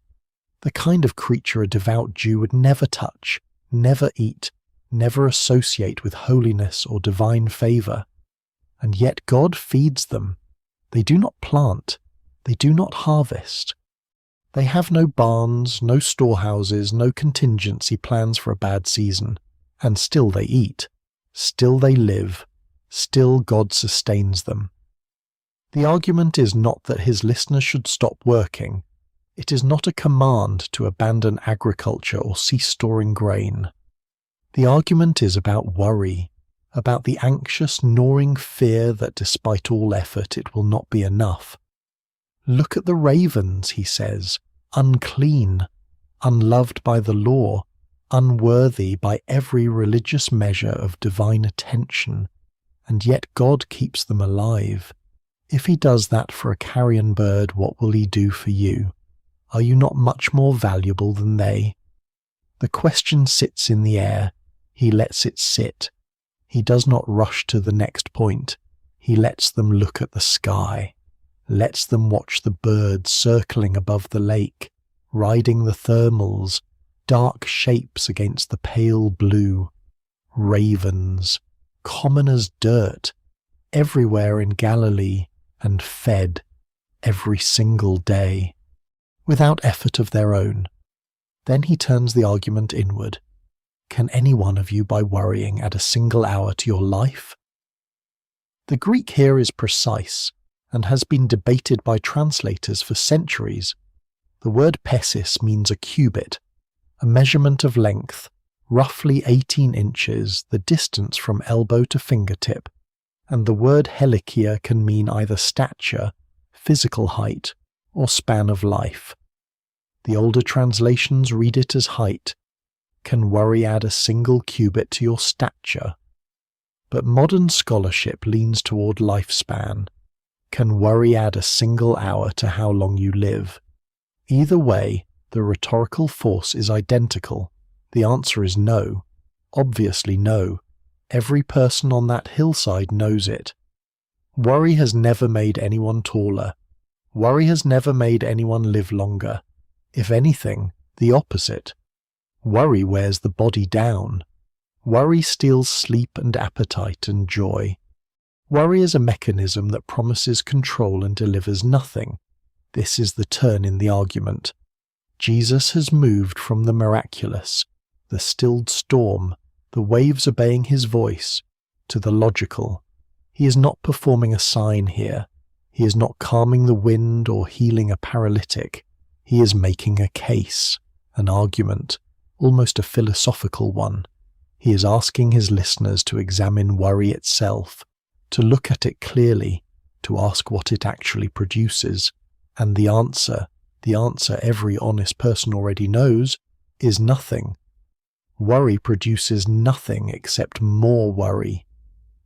The kind of creature a devout Jew would never touch, never eat, never associate with holiness or divine favour. And yet God feeds them. They do not plant. They do not harvest. They have no barns, no storehouses, no contingency plans for a bad season. And still they eat. Still they live. Still God sustains them. The argument is not that his listeners should stop working. It is not a command to abandon agriculture or cease storing grain. The argument is about worry, about the anxious, gnawing fear that despite all effort it will not be enough. Look at the ravens, he says, unclean, unloved by the law, unworthy by every religious measure of divine attention, and yet God keeps them alive. If he does that for a carrion bird, what will he do for you? Are you not much more valuable than they? The question sits in the air. He lets it sit. He does not rush to the next point. He lets them look at the sky, lets them watch the birds circling above the lake, riding the thermals, dark shapes against the pale blue, ravens, common as dirt, everywhere in Galilee, and fed every single day, without effort of their own. Then he turns the argument inward. Can any one of you, by worrying, add a single hour to your life? The Greek here is precise, and has been debated by translators for centuries. The word pesis means a cubit, a measurement of length, roughly 18 inches, the distance from elbow to fingertip, and the word helikia can mean either stature, physical height, or span of life. The older translations read it as height. Can worry add a single cubit to your stature? But modern scholarship leans toward lifespan. Can worry add a single hour to how long you live? Either way, the rhetorical force is identical. The answer is no. Obviously no. Every person on that hillside knows it. Worry has never made anyone taller. Worry has never made anyone live longer. If anything, the opposite. Worry wears the body down. Worry steals sleep and appetite and joy. Worry is a mechanism that promises control and delivers nothing. This is the turn in the argument. Jesus has moved from the miraculous, the stilled storm, the waves obeying his voice, to the logical. He is not performing a sign here. He is not calming the wind or healing a paralytic. He is making a case, an argument, almost a philosophical one. He is asking his listeners to examine worry itself, to look at it clearly, to ask what it actually produces. And the answer every honest person already knows, is nothing. Worry produces nothing except more worry.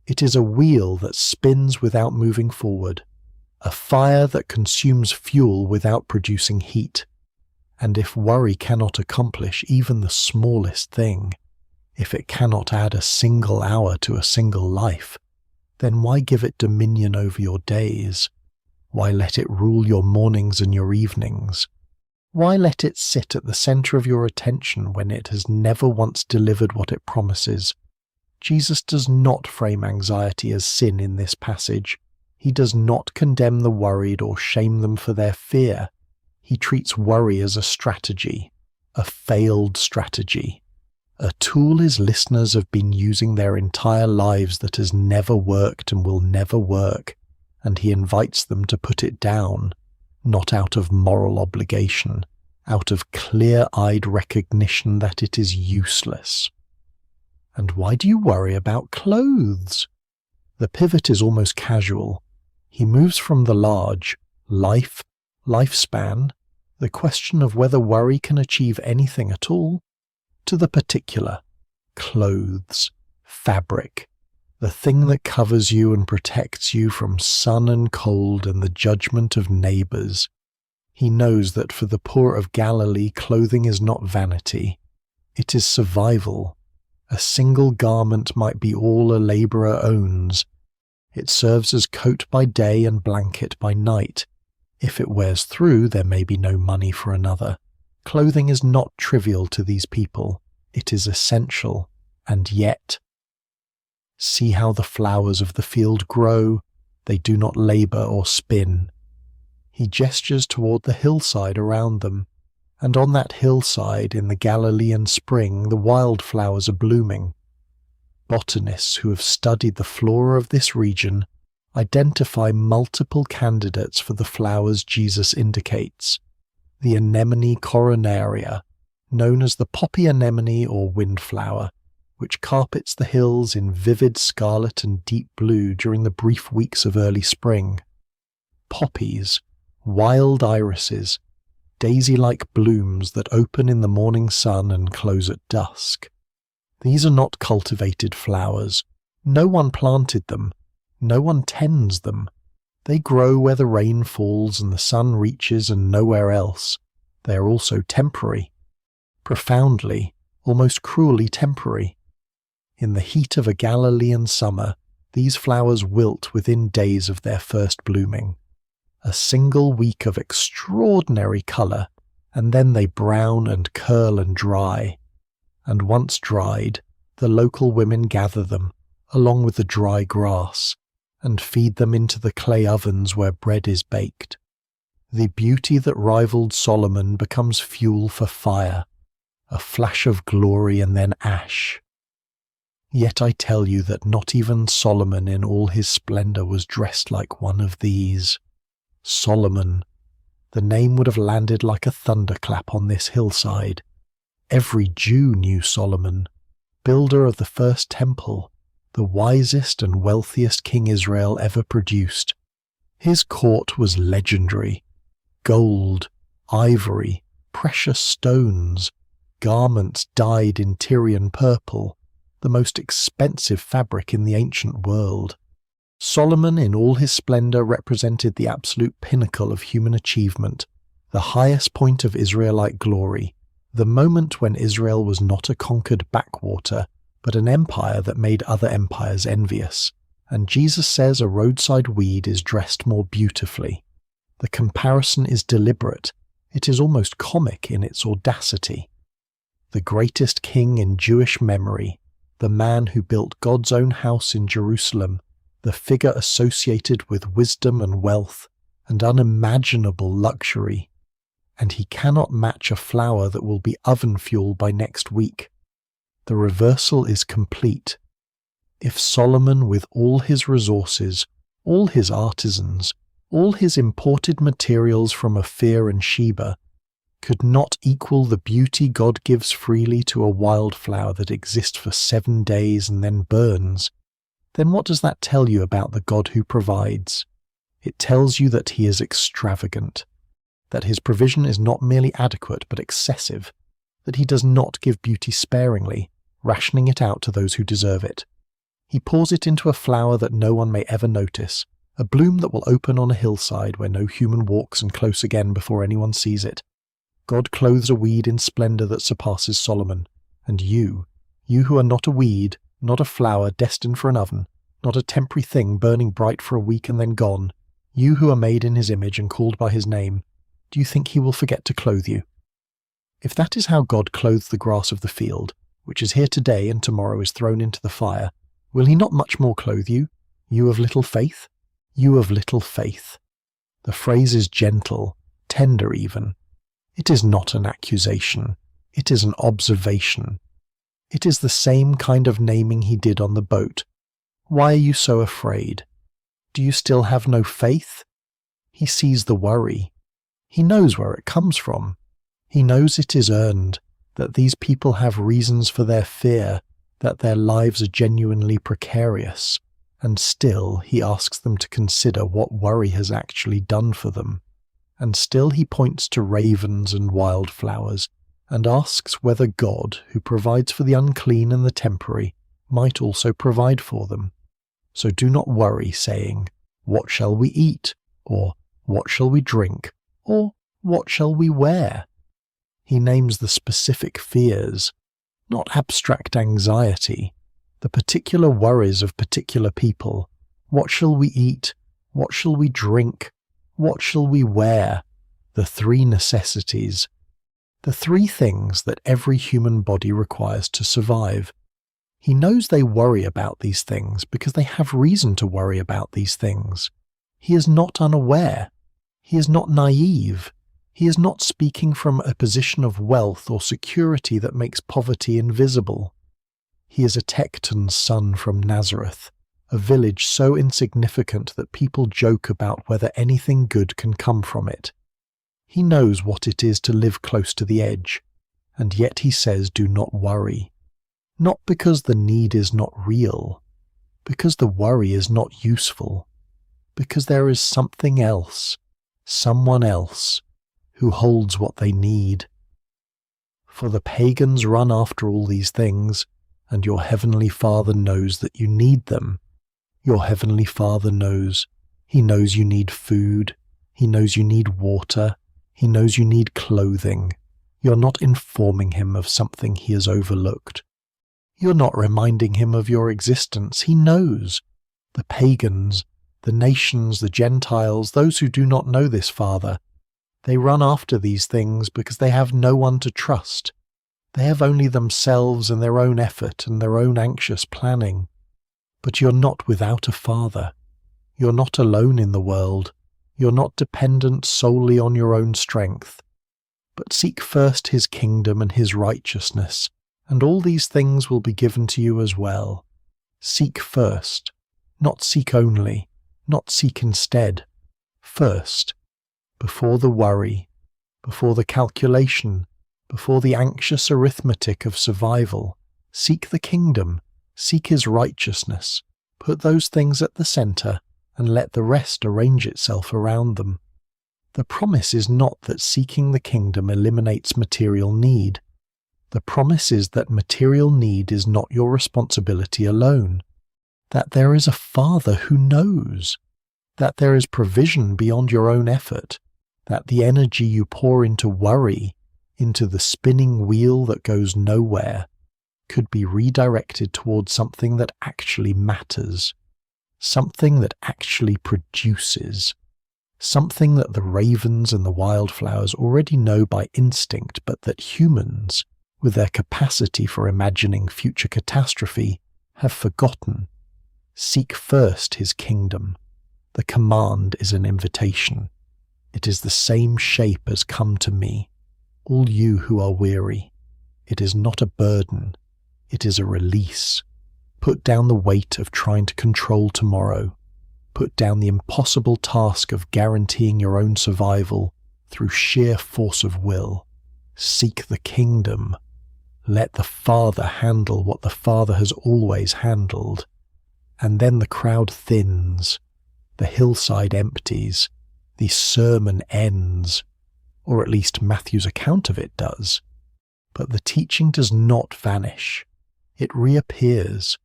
It is a wheel that spins without moving forward, a fire that consumes fuel without producing heat. And if worry cannot accomplish even the smallest thing, if it cannot add a single hour to a single life, then why give it dominion over your days? Why let it rule your mornings and your evenings? Why let it sit at the center of your attention when it has never once delivered what it promises? Jesus does not frame anxiety as sin in this passage. He does not condemn the worried or shame them for their fear. He treats worry as a strategy, a failed strategy, a tool his listeners have been using their entire lives that has never worked and will never work, and he invites them to put it down, not out of moral obligation, out of clear-eyed recognition that it is useless. And why do you worry about clothes? The pivot is almost casual. He moves from the large, lifespan, the question of whether worry can achieve anything at all, to the particular, clothes, fabric, the thing that covers you and protects you from sun and cold and the judgment of neighbors. He knows that for the poor of Galilee, clothing is not vanity. It is survival. A single garment might be all a laborer owns. It serves as coat by day and blanket by night. If it wears through, there may be no money for another. Clothing is not trivial to these people. It is essential. And yet, see how the flowers of the field grow. They do not labor or spin. He gestures toward the hillside around them, and on that hillside in the Galilean spring the wildflowers are blooming. Botanists who have studied the flora of this region identify multiple candidates for the flowers Jesus indicates. The anemone coronaria, known as the poppy anemone or windflower, which carpets the hills in vivid scarlet and deep blue during the brief weeks of early spring. Poppies, wild irises, daisy-like blooms that open in the morning sun and close at dusk. These are not cultivated flowers. No one planted them. No one tends them. They grow where the rain falls and the sun reaches and nowhere else. They are also temporary. Profoundly, almost cruelly temporary. In the heat of a Galilean summer, these flowers wilt within days of their first blooming. A single week of extraordinary colour, and then they brown and curl and dry. And once dried, the local women gather them, along with the dry grass, and feed them into the clay ovens where bread is baked. The beauty that rivaled Solomon becomes fuel for fire, a flash of glory and then ash. Yet I tell you that not even Solomon in all his splendour was dressed like one of these. Solomon. The name would have landed like a thunderclap on this hillside. Every Jew knew Solomon, builder of the first temple, the wisest and wealthiest king Israel ever produced. His court was legendary. Gold, ivory, precious stones, garments dyed in Tyrian purple, the most expensive fabric in the ancient world. Solomon in all his splendour represented the absolute pinnacle of human achievement, the highest point of Israelite glory, the moment when Israel was not a conquered backwater, but an empire that made other empires envious. And Jesus says a roadside weed is dressed more beautifully. The comparison is deliberate. It is almost comic in its audacity. The greatest king in Jewish memory, the man who built God's own house in Jerusalem, the figure associated with wisdom and wealth and unimaginable luxury. And he cannot match a flower that will be oven fuel by next week. The reversal is complete. If Solomon, with all his resources, all his artisans, all his imported materials from Ophir and Sheba, could not equal the beauty God gives freely to a wildflower that exists for 7 days and then burns, then what does that tell you about the God who provides? It tells you that he is extravagant, that his provision is not merely adequate but excessive, that he does not give beauty sparingly, rationing it out to those who deserve it. He pours it into a flower that no one may ever notice, a bloom that will open on a hillside where no human walks and close again before anyone sees it. God clothes a weed in splendour that surpasses Solomon, and you who are not a weed, not a flower destined for an oven, not a temporary thing burning bright for a week and then gone, you who are made in his image and called by his name, do you think he will forget to clothe you? If that is how God clothes the grass of the field, which is here today and tomorrow is thrown into the fire, will he not much more clothe you, you of little faith? You of little faith. The phrase is gentle, tender even. It is not an accusation. It is an observation. It is the same kind of naming he did on the boat. Why are you so afraid? Do you still have no faith? He sees the worry. He knows where it comes from. He knows it is earned, that these people have reasons for their fear, that their lives are genuinely precarious, and still he asks them to consider what worry has actually done for them. And still he points to ravens and wildflowers, and asks whether God, who provides for the unclean and the temporary, might also provide for them. So do not worry, saying, "What shall we eat?" or "What shall we drink?" or "What shall we wear?" He names the specific fears, not abstract anxiety, the particular worries of particular people. What shall we eat? What shall we drink? What shall we wear? The 3 necessities. The 3 things that every human body requires to survive. He knows they worry about these things because they have reason to worry about these things. He is not unaware. He is not naive. He is not speaking from a position of wealth or security that makes poverty invisible. He is a Tecton's son from Nazareth, a village so insignificant that people joke about whether anything good can come from it. He knows what it is to live close to the edge, and yet he says do not worry. Not because the need is not real, because the worry is not useful, because there is something else, someone else who holds what they need. For the pagans run after all these things, and your heavenly Father knows that you need them. Your heavenly Father knows. He knows you need food. He knows you need water. He knows you need clothing. You're not informing him of something he has overlooked. You're not reminding him of your existence. He knows. The pagans, the nations, the Gentiles, those who do not know this Father, they run after these things because they have no one to trust. They have only themselves and their own effort and their own anxious planning. But you're not without a Father. You're not alone in the world. You're not dependent solely on your own strength. But seek first his kingdom and his righteousness, and all these things will be given to you as well. Seek first, not seek only, not seek instead. First, before the worry, before the calculation, before the anxious arithmetic of survival, seek the kingdom, seek his righteousness, put those things at the centre, and let the rest arrange itself around them. The promise is not that seeking the kingdom eliminates material need. The promise is that material need is not your responsibility alone, that there is a Father who knows, that there is provision beyond your own effort, that the energy you pour into worry, into the spinning wheel that goes nowhere, could be redirected towards something that actually matters, something that actually produces, something that the ravens and the wildflowers already know by instinct, but that humans, with their capacity for imagining future catastrophe, have forgotten. Seek first his kingdom. The command is an invitation. It is the same shape as "Come to me, all you who are weary." It is not a burden. It is a release. Put down the weight of trying to control tomorrow. Put down the impossible task of guaranteeing your own survival through sheer force of will. Seek the kingdom. Let the Father handle what the Father has always handled. And then the crowd thins. The hillside empties. The sermon ends. Or at least Matthew's account of it does. But the teaching does not vanish. It reappears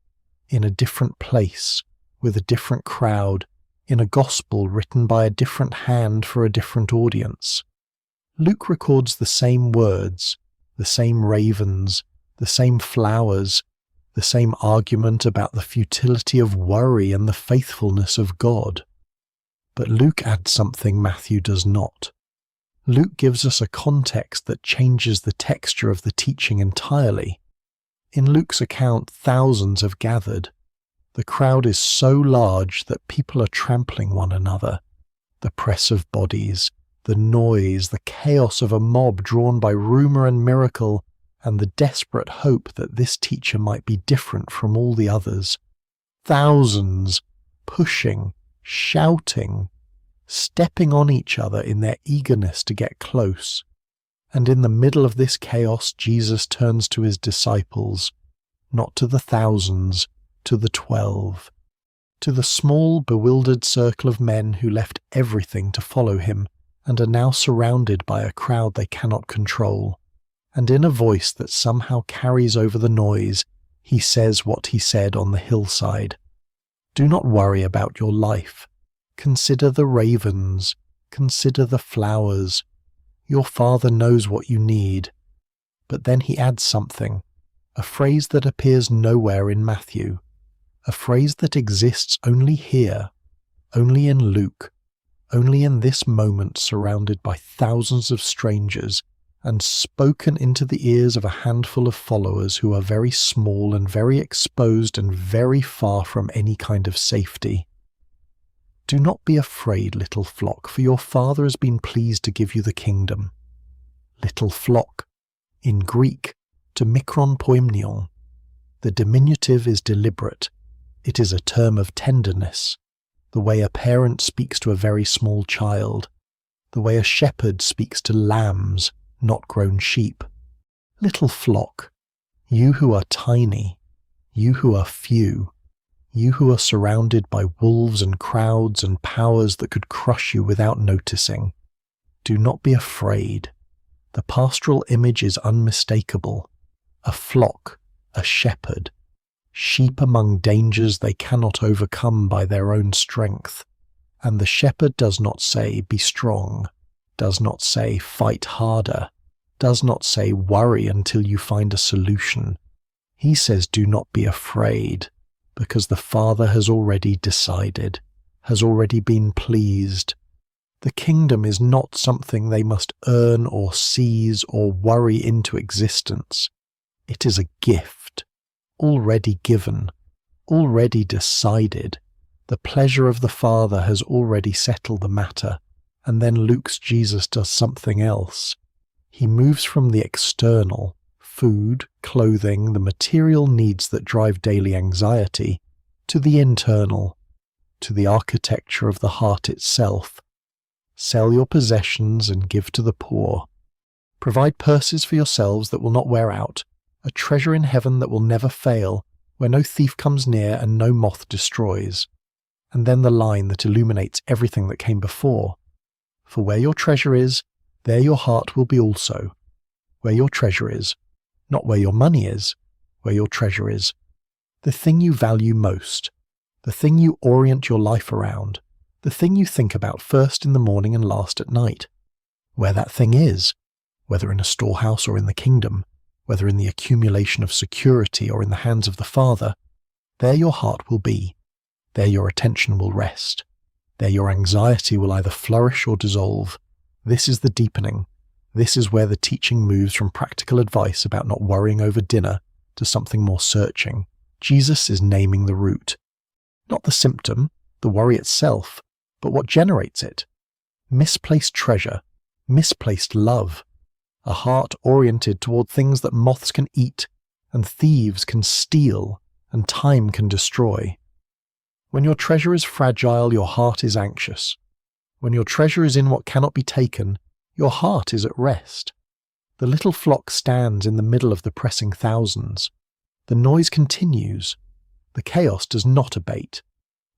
in a different place, with a different crowd, in a gospel written by a different hand for a different audience. Luke records the same words, the same ravens, the same flowers, the same argument about the futility of worry and the faithfulness of God. But Luke adds something Matthew does not. Luke gives us a context that changes the texture of the teaching entirely. In Luke's account, thousands have gathered. The crowd is so large that people are trampling one another. The press of bodies, the noise, the chaos of a mob drawn by rumour and miracle, and the desperate hope that this teacher might be different from all the others. Thousands, pushing, shouting, stepping on each other in their eagerness to get close. And in the middle of this chaos, Jesus turns to his disciples, not to the thousands, to the 12, to the small, bewildered circle of men who left everything to follow him and are now surrounded by a crowd they cannot control. And in a voice that somehow carries over the noise, he says what he said on the hillside. Do not worry about your life. Consider the ravens. Consider the flowers. Your Father knows what you need. But then he adds something, a phrase that appears nowhere in Matthew, a phrase that exists only here, only in Luke, only in this moment surrounded by thousands of strangers and spoken into the ears of a handful of followers who are very small and very exposed and very far from any kind of safety. Do not be afraid, little flock, for your Father has been pleased to give you the kingdom. Little flock, in Greek, to mikron poimnion. The diminutive is deliberate. It is a term of tenderness, the way a parent speaks to a very small child, the way a shepherd speaks to lambs, not grown sheep. Little flock, you who are tiny, you who are few, You who are surrounded by wolves and crowds and powers that could crush you without noticing. Do not be afraid. The pastoral image is unmistakable. A flock, a shepherd, sheep among dangers they cannot overcome by their own strength. And the shepherd does not say, be strong, does not say, fight harder, does not say, worry until you find a solution. He says, do not be afraid, because the Father has already decided, has already been pleased. The kingdom is not something they must earn or seize or worry into existence. It is a gift, already given, already decided. The pleasure of the Father has already settled the matter, and then Luke's Jesus does something else. He moves from the external, food, clothing, the material needs that drive daily anxiety, to the internal, to the architecture of the heart itself. Sell your possessions and give to the poor. Provide purses for yourselves that will not wear out, a treasure in heaven that will never fail, where no thief comes near and no moth destroys. And then the line that illuminates everything that came before. For where your treasure is, there your heart will be also. Where your treasure is, not where your money is, where your treasure is. The thing you value most, the thing you orient your life around, the thing you think about first in the morning and last at night. Where that thing is, whether in a storehouse or in the kingdom, whether in the accumulation of security or in the hands of the Father, there your heart will be, there your attention will rest, there your anxiety will either flourish or dissolve. This is the deepening. This is where the teaching moves from practical advice about not worrying over dinner to something more searching. Jesus is naming the root. Not the symptom, the worry itself, but what generates it. Misplaced treasure, misplaced love, a heart oriented toward things that moths can eat, and thieves can steal, and time can destroy. When your treasure is fragile, your heart is anxious. When your treasure is in what cannot be taken, your heart is at rest. The little flock stands in the middle of the pressing thousands. The noise continues. The chaos does not abate.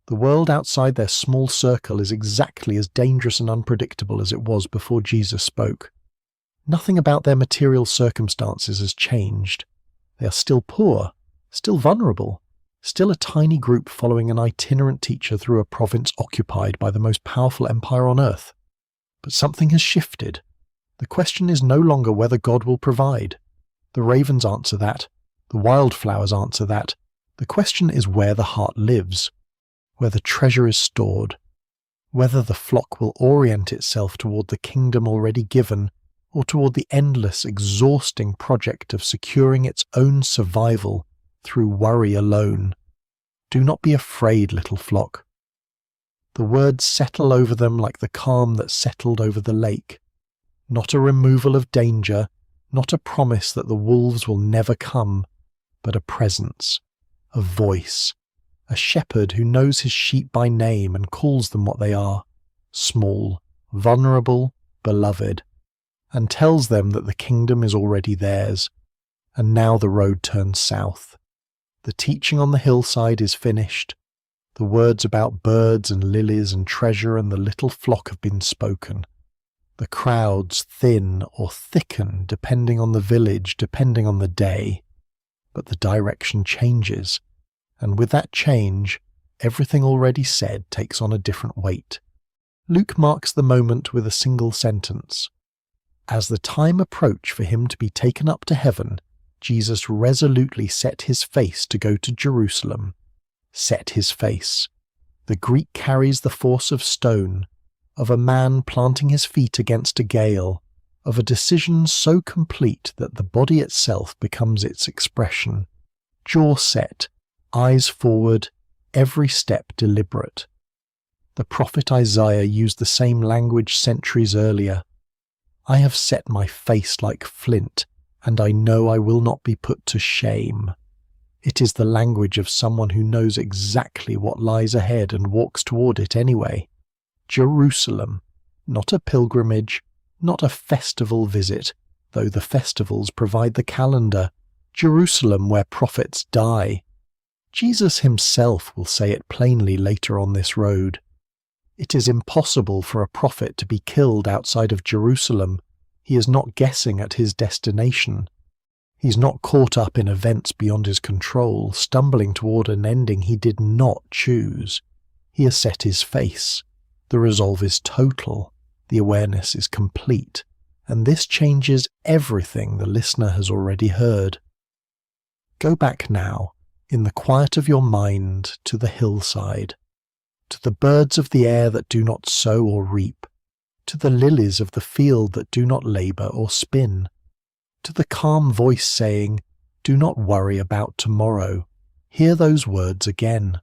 The world outside their small circle is exactly as dangerous and unpredictable as it was before Jesus spoke. Nothing about their material circumstances has changed. They are still poor, still vulnerable, still a tiny group following an itinerant teacher through a province occupied by the most powerful empire on earth. But something has shifted. The question is no longer whether God will provide. The ravens answer that. The wildflowers answer that. The question is where the heart lives, where the treasure is stored, whether the flock will orient itself toward the kingdom already given, or toward the endless, exhausting project of securing its own survival through worry alone. Do not be afraid, little flock. The words settle over them like the calm that settled over the lake. Not a removal of danger, not a promise that the wolves will never come, but a presence, a voice, a shepherd who knows his sheep by name and calls them what they are, small, vulnerable, beloved, and tells them that the kingdom is already theirs. And now the road turns south. The teaching on the hillside is finished. The words about birds and lilies and treasure and the little flock have been spoken. The crowds thin or thicken depending on the village, depending on the day. But the direction changes, and with that change, everything already said takes on a different weight. Luke marks the moment with a single sentence. As the time approached for him to be taken up to heaven, Jesus resolutely set his face to go to Jerusalem. Set his face. The Greek carries the force of stone, of a man planting his feet against a gale, of a decision so complete that the body itself becomes its expression. Jaw set, eyes forward, every step deliberate. The prophet Isaiah used the same language centuries earlier. I have set my face like flint, and I know I will not be put to shame. It is the language of someone who knows exactly what lies ahead and walks toward it anyway. Jerusalem, not a pilgrimage, not a festival visit, though the festivals provide the calendar. Jerusalem where prophets die. Jesus himself will say it plainly later on this road. It is impossible for a prophet to be killed outside of Jerusalem. He is not guessing at his destination. He's not caught up in events beyond his control, stumbling toward an ending he did not choose. He has set his face. The resolve is total. The awareness is complete. And this changes everything the listener has already heard. Go back now, in the quiet of your mind, to the hillside, to the birds of the air that do not sow or reap, to the lilies of the field that do not labour or spin, to the calm voice saying, "Do not worry about tomorrow." Hear those words again.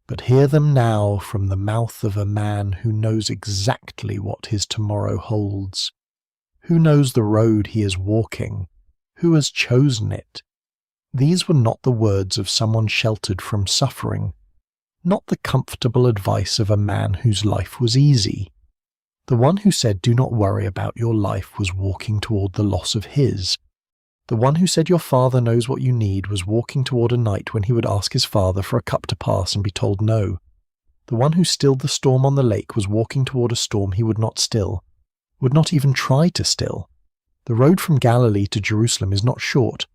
But hear them now from the mouth of a man who knows exactly what his tomorrow holds, who knows the road he is walking, who has chosen it. These were not the words of someone sheltered from suffering, not the comfortable advice of a man whose life was easy. The one who said, "Do not worry about your life," was walking toward the loss of his. The one who said, "Your father knows what you need," was walking toward a night when he would ask his father for a cup to pass and be told no. The one who stilled the storm on the lake was walking toward a storm he would not still, would not even try to still. The road from Galilee to Jerusalem is not short.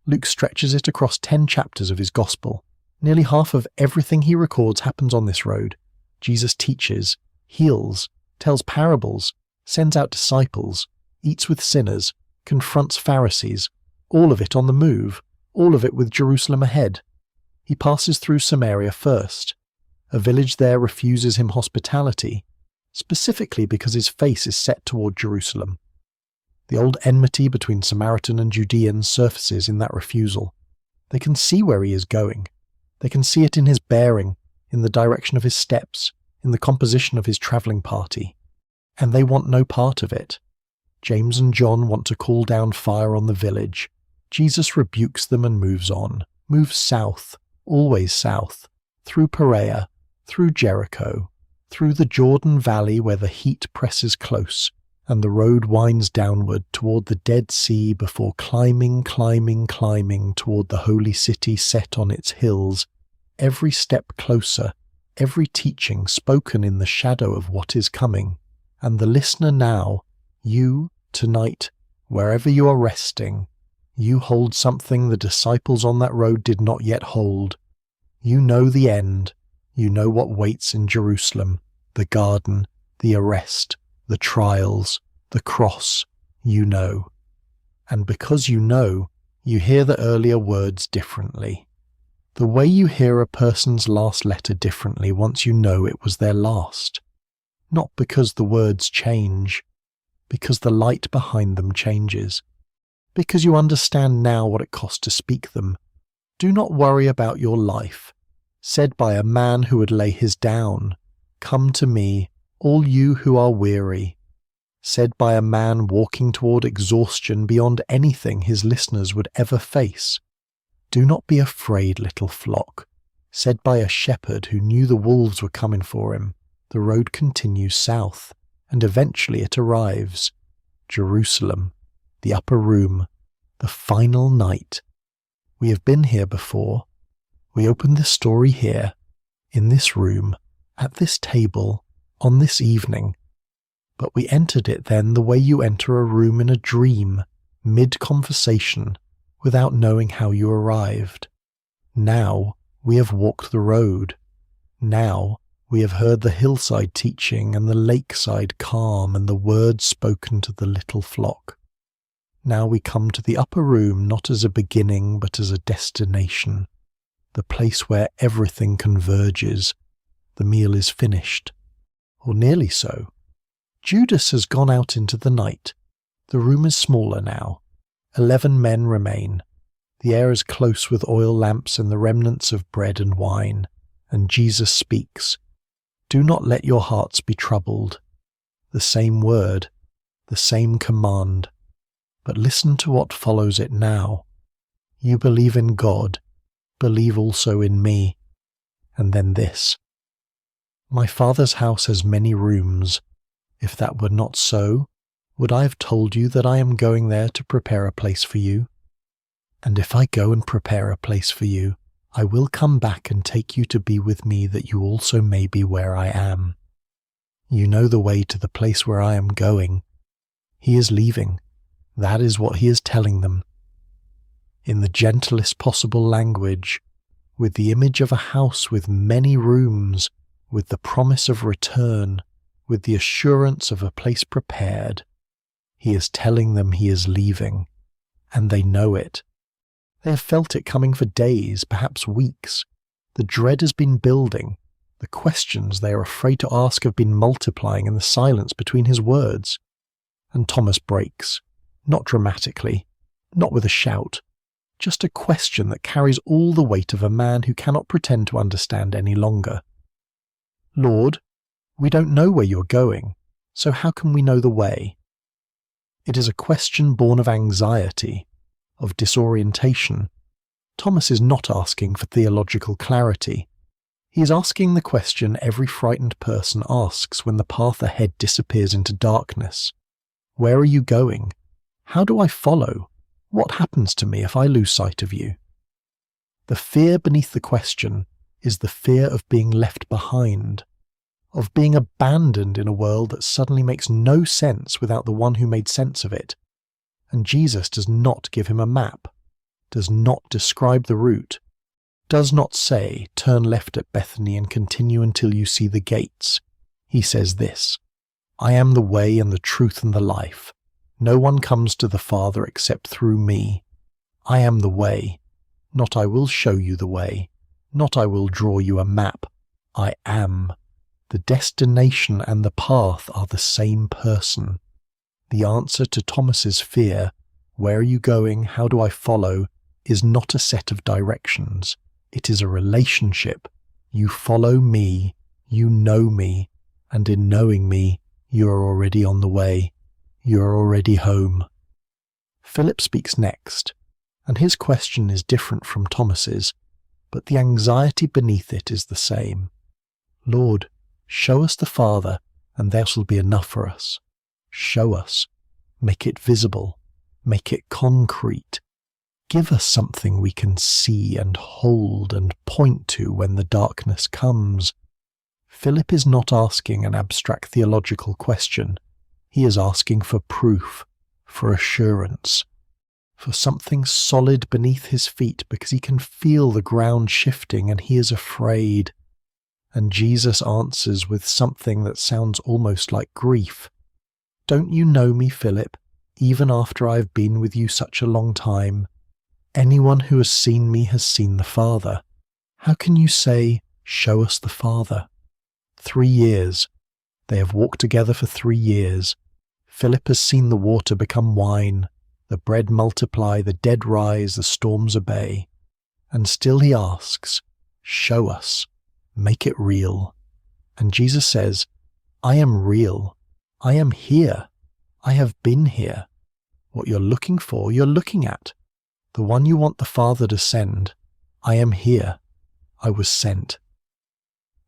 Luke stretches it across 10 chapters of his gospel. Nearly half of everything he records happens on this road. Jesus teaches, heals, tells parables, sends out disciples, eats with sinners, confronts Pharisees, all of it on the move, all of it with Jerusalem ahead. He passes through Samaria first. A village there refuses him hospitality, specifically because his face is set toward Jerusalem. The old enmity between Samaritan and Judean surfaces in that refusal. They can see where he is going. They can see it in his bearing, in the direction of his steps, in the composition of his travelling party. And they want no part of it. James and John want to call down fire on the village. Jesus rebukes them and moves on, moves south, always south, through Perea, through Jericho, through the Jordan Valley where the heat presses close, and the road winds downward toward the Dead Sea before climbing toward the holy city set on its hills, every step closer, every teaching spoken in the shadow of what is coming. And the listener now, you, tonight, wherever you are resting, you hold something the disciples on that road did not yet hold. You know the end. You know what waits in Jerusalem, the garden, the arrest, the trials, the cross, you know. And because you know, you hear the earlier words differently. The way you hear a person's last letter differently once you know it was their last. Not because the words change, because the light behind them changes. Because you understand now what it cost to speak them. Do not worry about your life. Said by a man who would lay his down, "Come to me, all you who are weary." Said by a man walking toward exhaustion beyond anything his listeners would ever face. "Do not be afraid, little flock." Said by a shepherd who knew the wolves were coming for him. The road continues south, and eventually it arrives. Jerusalem, the upper room, the final night. We have been here before. We opened this story here, in this room, at this table, on this evening. But we entered it then the way you enter a room in a dream, mid-conversation, without knowing how you arrived. Now we have walked the road. Now we have heard the hillside teaching and the lakeside calm and the words spoken to the little flock. Now we come to the upper room not as a beginning but as a destination, the place where everything converges. The meal is finished, or nearly so. Judas has gone out into the night. The room is smaller now. 11 men remain. The air is close with oil lamps and the remnants of bread and wine. And Jesus speaks. Do not let your hearts be troubled. The same word, the same command. But listen to what follows it now. You believe in God, believe also in me. And then this. My Father's house has many rooms. If that were not so, would I have told you that I am going there to prepare a place for you? And if I go and prepare a place for you, I will come back and take you to be with me, that you also may be where I am. You know the way to the place where I am going. He is leaving. That is what he is telling them. In the gentlest possible language, with the image of a house with many rooms, with the promise of return, with the assurance of a place prepared, he is telling them he is leaving, and they know it. They have felt it coming for days, perhaps weeks. The dread has been building. The questions they are afraid to ask have been multiplying in the silence between his words. And Thomas breaks, not dramatically, not with a shout, just a question that carries all the weight of a man who cannot pretend to understand any longer. Lord, we don't know where you're going, so how can we know the way? It is a question born of anxiety, of disorientation. Thomas is not asking for theological clarity. He is asking the question every frightened person asks when the path ahead disappears into darkness. Where are you going? How do I follow? What happens to me if I lose sight of you? The fear beneath the question is the fear of being left behind, of being abandoned in a world that suddenly makes no sense without the one who made sense of it. And Jesus does not give him a map, does not describe the route, does not say, turn left at Bethany and continue until you see the gates. He says this, I am the way and the truth and the life. No one comes to the Father except through me. I am the way, not I will show you the way, not I will draw you a map. I am. The destination and the path are the same person. The answer to Thomas's fear, where are you going, how do I follow, is not a set of directions. It is a relationship. You follow me, you know me, and in knowing me, you are already on the way. You are already home. Philip speaks next, and his question is different from Thomas's, but the anxiety beneath it is the same. Lord, show us the Father, and there shall be enough for us. Show us. Make it visible. Make it concrete. Give us something we can see and hold and point to when the darkness comes. Philip is not asking an abstract theological question. He is asking for proof, for assurance, for something solid beneath his feet, because he can feel the ground shifting and he is afraid. And Jesus answers with something that sounds almost like grief. Don't you know me, Philip, even after I have been with you such a long time? Anyone who has seen me has seen the Father. How can you say, show us the Father? 3 years. They have walked together for 3 years. Philip has seen the water become wine, the bread multiply, the dead rise, the storms obey. And still he asks, show us, make it real. And Jesus says, I am real. I am here. I have been here. What you're looking for, you're looking at. The one you want the Father to send. I am here. I was sent.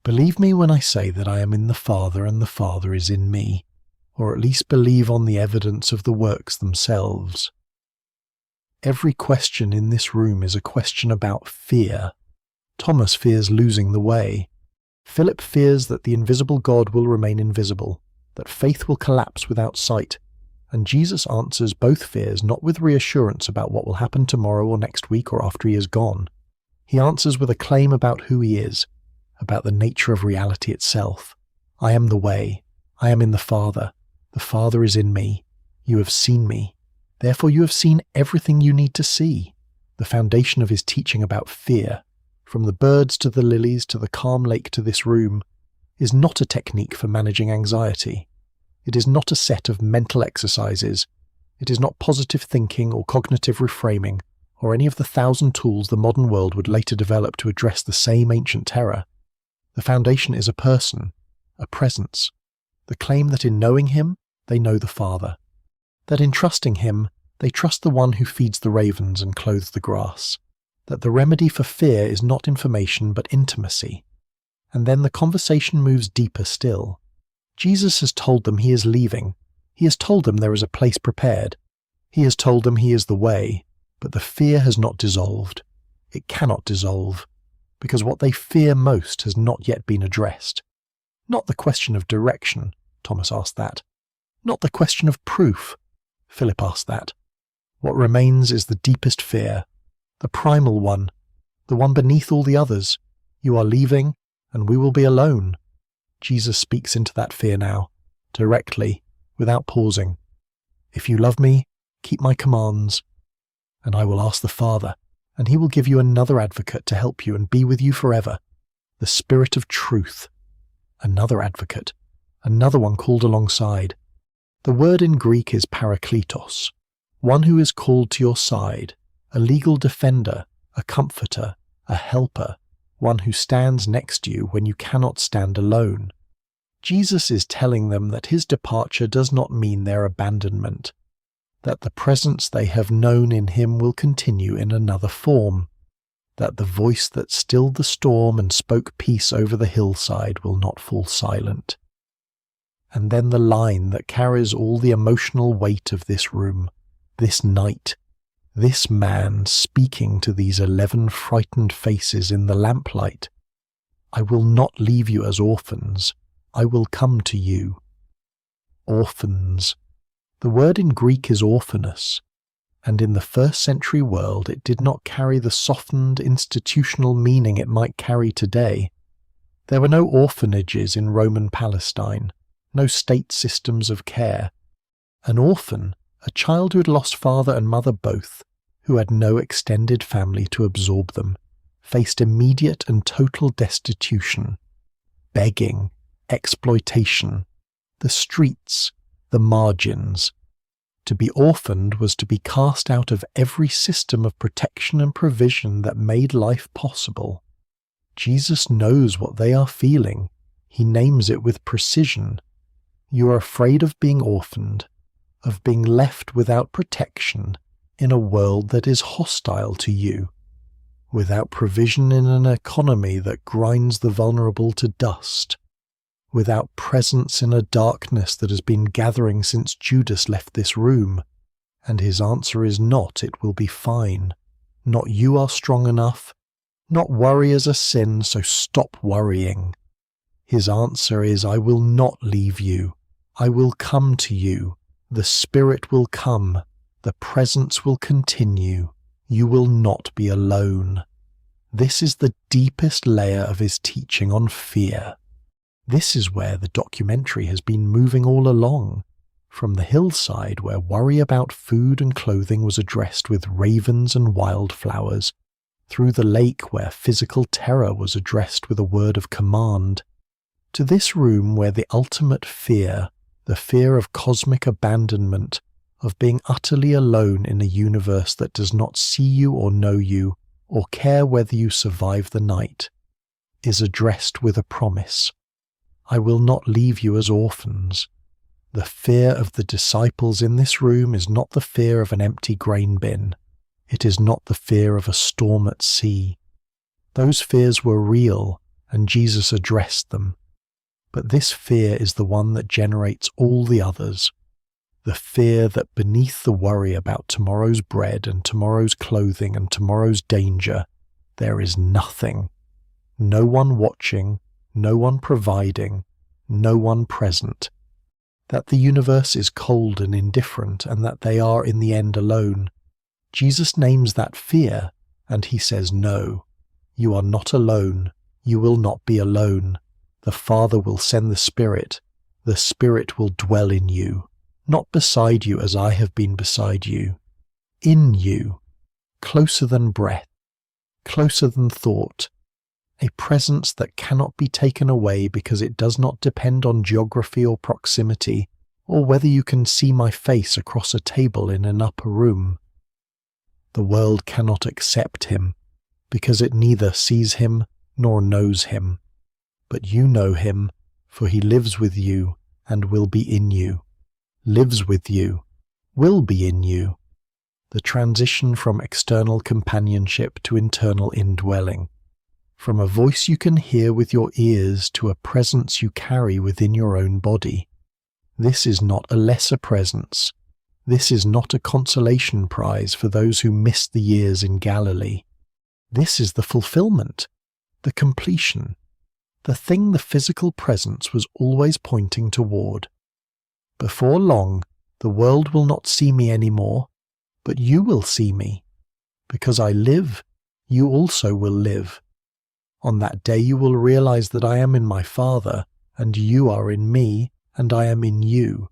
Believe me when I say that I am in the Father and the Father is in me, or at least believe on the evidence of the works themselves. Every question in this room is a question about fear. Thomas fears losing the way. Philip fears that the invisible God will remain invisible, that faith will collapse without sight, and Jesus answers both fears not with reassurance about what will happen tomorrow or next week or after he is gone. He answers with a claim about who he is, about the nature of reality itself. I am the way. I am in the Father. The Father is in me. You have seen me. Therefore you have seen everything you need to see. The foundation of his teaching about fear, from the birds to the lilies to the calm lake to this room, is not a technique for managing anxiety. It is not a set of mental exercises. It is not positive thinking or cognitive reframing, or any of the 1,000 tools the modern world would later develop to address the same ancient terror. The foundation is a person, a presence, the claim that in knowing him, they know the Father, that in trusting him, they trust the one who feeds the ravens and clothes the grass, that the remedy for fear is not information but intimacy. And then the conversation moves deeper still. Jesus has told them he is leaving. He has told them there is a place prepared. He has told them he is the way, but the fear has not dissolved. It cannot dissolve. because what they fear most has not yet been addressed. Not the question of direction, Thomas asked that. Not the question of proof, Philip asked that. What remains is the deepest fear, the primal one, the one beneath all the others. You are leaving, and we will be alone. Jesus speaks into that fear now, directly, without pausing. If you love me, keep my commands, and I will ask the Father, and he will give you another advocate to help you and be with you forever, the Spirit of truth. Another advocate, another one called alongside. The word in Greek is parakletos, one who is called to your side, a legal defender, a comforter, a helper, one who stands next to you when you cannot stand alone. Jesus is telling them that his departure does not mean their abandonment, that the presence they have known in him will continue in another form, that the voice that stilled the storm and spoke peace over the hillside will not fall silent. And then the line that carries all the emotional weight of this room, this night, this man speaking to these 11 frightened faces in the lamplight. I will not leave you as orphans. I will come to you. Orphans. The word in Greek is orphanos, and in the first century world it did not carry the softened institutional meaning it might carry today. There were no orphanages in Roman Palestine, no state systems of care. An orphan, a child who had lost father and mother both, who had no extended family to absorb them, faced immediate and total destitution, begging, exploitation, the streets, the margins. To be orphaned was to be cast out of every system of protection and provision that made life possible. Jesus knows what they are feeling. He names it with precision. You are afraid of being orphaned, of being left without protection in a world that is hostile to you, without provision in an economy that grinds the vulnerable to dust, without presence in a darkness that has been gathering since Judas left this room. And his answer is not, it will be fine, not you are strong enough, not worry is a sin, so stop worrying. His answer is, I will not leave you, I will come to you, the Spirit will come, the presence will continue, you will not be alone. This is the deepest layer of his teaching on fear. This is where the documentary has been moving all along, from the hillside where worry about food and clothing was addressed with ravens and wildflowers, through the lake where physical terror was addressed with a word of command, to this room where the ultimate fear, the fear of cosmic abandonment, of being utterly alone in a universe that does not see you or know you, or care whether you survive the night, is addressed with a promise. I will not leave you as orphans. The fear of the disciples in this room is not the fear of an empty grain bin. It is not the fear of a storm at sea. Those fears were real, and Jesus addressed them. But this fear is the one that generates all the others. The fear that beneath the worry about tomorrow's bread and tomorrow's clothing and tomorrow's danger, there is nothing. No one watching, no one providing, no one present. That the universe is cold and indifferent and that they are in the end alone. Jesus names that fear, and he says no. You are not alone. You will not be alone. The Father will send the Spirit. The Spirit will dwell in you, not beside you as I have been beside you. In you, closer than breath, closer than thought, a presence that cannot be taken away because it does not depend on geography or proximity, or whether you can see my face across a table in an upper room. The world cannot accept him, because it neither sees him nor knows him. But you know him, for he lives with you and will be in you, lives with you, will be in you. The transition from external companionship to internal indwelling, from a voice you can hear with your ears to a presence you carry within your own body. This is not a lesser presence. This is not a consolation prize for those who missed the years in Galilee. This is the fulfillment. the completion, the thing the physical presence was always pointing toward. Before long, the world will not see me anymore, but you will see me. Because I live, you also will live. On that day you will realize that I am in my Father, and you are in me, and I am in you.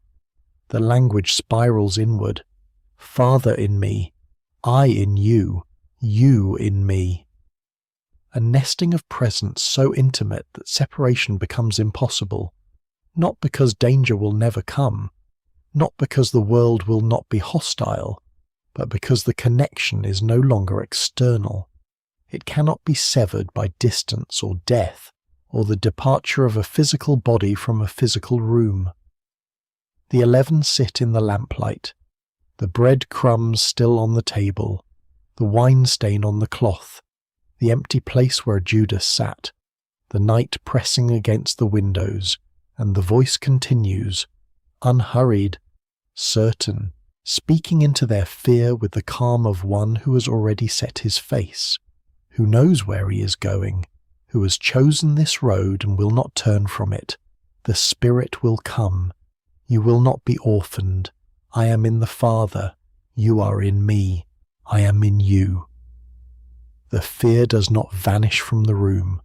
The language spirals inward. Father in me, I in you, you in me. A nesting of presence so intimate that separation becomes impossible, not because danger will never come, not because the world will not be hostile, but because the connection is no longer external. It cannot be severed by distance or death, or the departure of a physical body from a physical room. The 11 sit in the lamplight, the bread crumbs still on the table, the wine stain on the cloth, the empty place where Judas sat, the night pressing against the windows, and the voice continues, unhurried, certain, speaking into their fear with the calm of one who has already set his face, who knows where he is going, who has chosen this road and will not turn from it. The Spirit will come. You will not be orphaned. I am in the Father. You are in me. I am in you. The fear does not vanish from the room.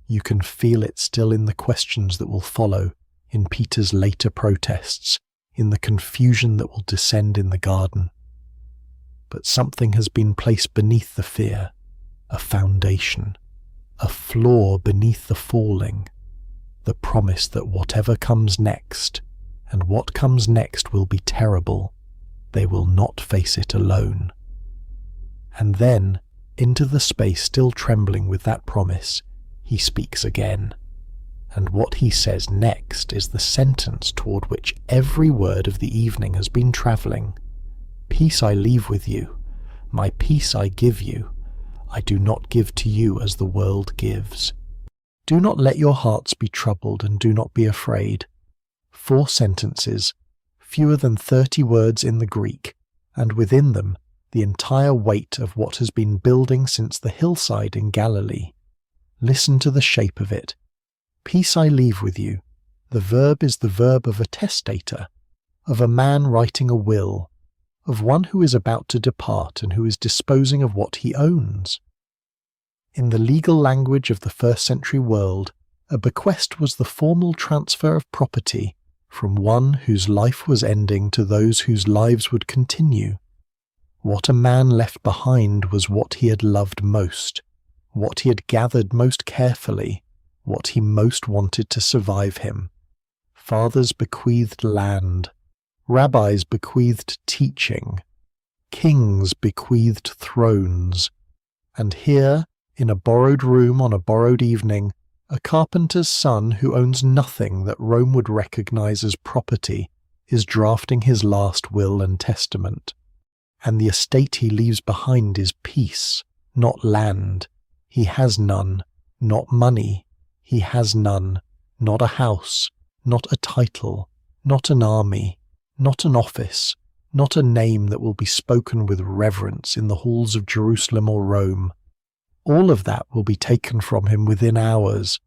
You can feel it still in the questions that will follow, in Peter's later protests, in the confusion that will descend in the garden. But something has been placed beneath the fear, a foundation, a floor beneath the falling, the promise that whatever comes next, and what comes next will be terrible, they will not face it alone. And then, into the space still trembling with that promise, he speaks again. And what he says next is the sentence toward which every word of the evening has been travelling. Peace I leave with you, my peace I give you. I do not give to you as the world gives. Do not let your hearts be troubled, and do not be afraid. 4 sentences, fewer than 30 words in the Greek, and within them the entire weight of what has been building since the hillside in Galilee. Listen to the shape of it. Peace I leave with you. The verb is the verb of a testator, of a man writing a will, of one who is about to depart and who is disposing of what he owns. In the legal language of the first-century world, a bequest was the formal transfer of property from one whose life was ending to those whose lives would continue. What a man left behind was what he had loved most, what he had gathered most carefully, what he most wanted to survive him. Fathers bequeathed land, rabbis bequeathed teaching, kings bequeathed thrones, and here, in a borrowed room on a borrowed evening, a carpenter's son who owns nothing that Rome would recognize as property is drafting his last will and testament. And the estate he leaves behind is peace, not land. He has none, not money. He has none, not a house, not a title, not an army, not an office, not a name that will be spoken with reverence in the halls of Jerusalem or Rome. All of that will be taken from him within hours.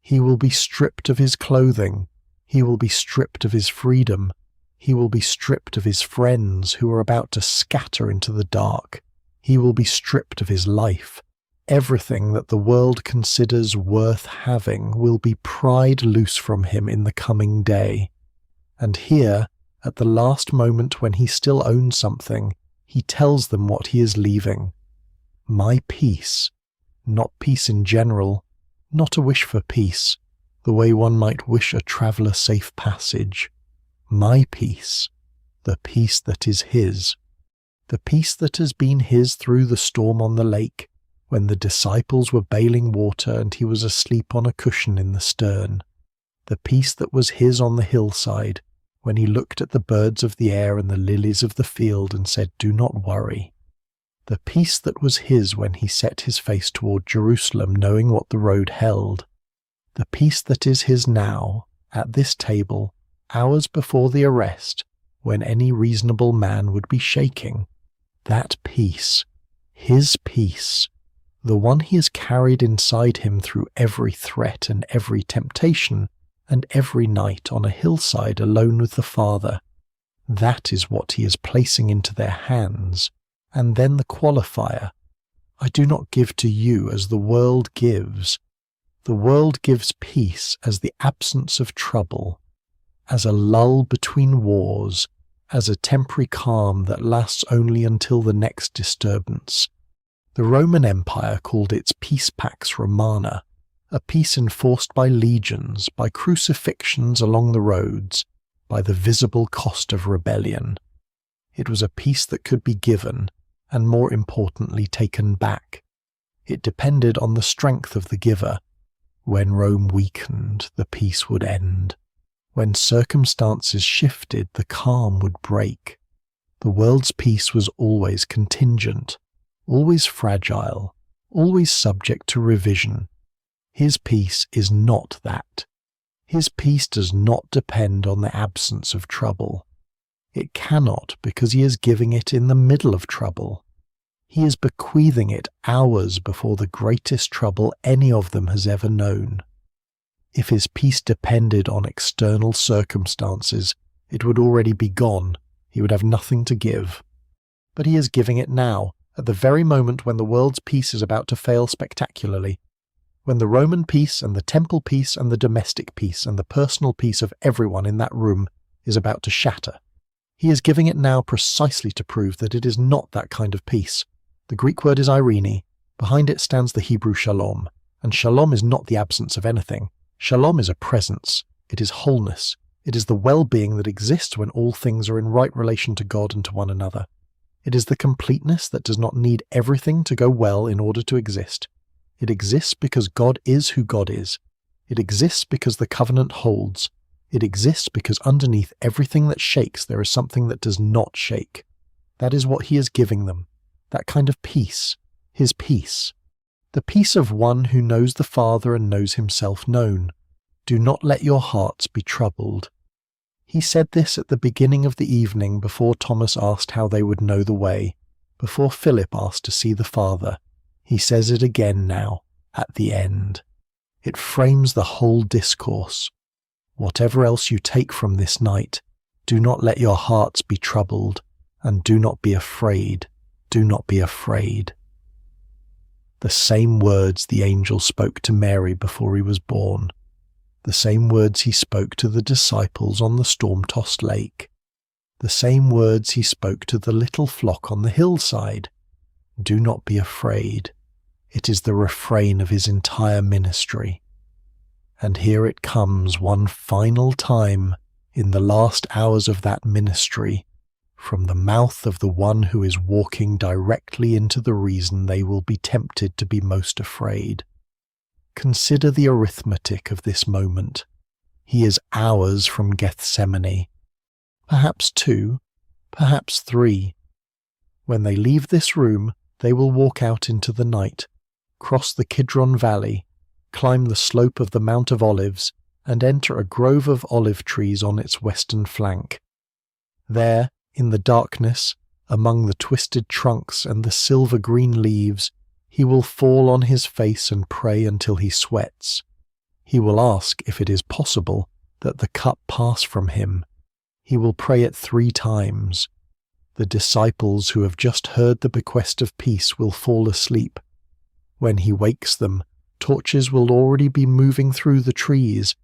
He will be stripped of his clothing. He will be stripped of his freedom. He will be stripped of his friends who are about to scatter into the dark. He will be stripped of his life. Everything that the world considers worth having will be pried loose from him in the coming day. And here, at the last moment when he still owns something, he tells them what he is leaving. My peace. Not peace in general, not a wish for peace, the way one might wish a traveller safe passage. My peace, the peace that is his, the peace that has been his through the storm on the lake, when the disciples were bailing water and he was asleep on a cushion in the stern, the peace that was his on the hillside, when he looked at the birds of the air and the lilies of the field and said, "Do not worry." The peace that was his when he set his face toward Jerusalem, knowing what the road held. The peace that is his now, at this table, hours before the arrest, when any reasonable man would be shaking. That peace, his peace, the one he has carried inside him through every threat and every temptation, and every night on a hillside alone with the Father. That is what he is placing into their hands. And then the qualifier, I do not give to you as the world gives. The world gives peace as the absence of trouble, as a lull between wars, as a temporary calm that lasts only until the next disturbance. The Roman Empire called its peace pax Romana, a peace enforced by legions, by crucifixions along the roads, by the visible cost of rebellion. It was a peace that could be given, and more importantly taken back. It depended on the strength of the giver. When Rome weakened, the peace would end. When circumstances shifted, the calm would break. The world's peace was always contingent, always fragile, always subject to revision. His peace is not that. His peace does not depend on the absence of trouble. It cannot, because he is giving it in the middle of trouble. He is bequeathing it hours before the greatest trouble any of them has ever known. If his peace depended on external circumstances, it would already be gone. He would have nothing to give. But he is giving it now, at the very moment when the world's peace is about to fail spectacularly, when the Roman peace and the temple peace and the domestic peace and the personal peace of everyone in that room is about to shatter. He is giving it now precisely to prove that it is not that kind of peace. The Greek word is eirene. Behind it stands the Hebrew shalom, and shalom is not the absence of anything. Shalom is a presence. It is wholeness. It is the well-being that exists when all things are in right relation to God and to one another. It is the completeness that does not need everything to go well in order to exist. It exists because God is who God is. It exists because the covenant holds. It exists because underneath everything that shakes there is something that does not shake. That is what he is giving them. That kind of peace. His peace. The peace of one who knows the Father and knows himself known. Do not let your hearts be troubled. He said this at the beginning of the evening before Thomas asked how they would know the way, before Philip asked to see the Father. He says it again now, at the end. It frames the whole discourse. Whatever else you take from this night, do not let your hearts be troubled, and do not be afraid. Do not be afraid. The same words the angel spoke to Mary before he was born. The same words he spoke to the disciples on the storm-tossed lake. The same words he spoke to the little flock on the hillside. Do not be afraid. It is the refrain of his entire ministry. And here it comes one final time in the last hours of that ministry, from the mouth of the one who is walking directly into the reason they will be tempted to be most afraid. Consider the arithmetic of this moment. He is hours from Gethsemane. Perhaps 2, perhaps 3. When they leave this room, they will walk out into the night, cross the Kidron Valley, climb the slope of the Mount of Olives, and enter a grove of olive trees on its western flank. There, in the darkness, among the twisted trunks and the silver-green leaves, he will fall on his face and pray until he sweats. He will ask if it is possible that the cup pass from him. He will pray it 3 times. The disciples who have just heard the bequest of peace will fall asleep. When he wakes them, torches will already be moving through the trees.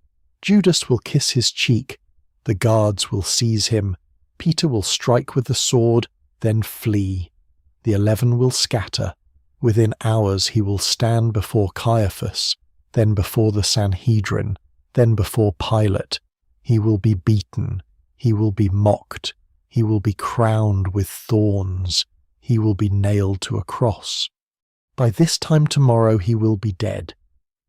Judas will kiss his cheek. The guards will seize him. Peter will strike with the sword, then flee. The 11 will scatter. Within hours he will stand before Caiaphas, then before the Sanhedrin, then before Pilate. He will be beaten. He will be mocked. He will be crowned with thorns. He will be nailed to a cross. By this time tomorrow he will be dead.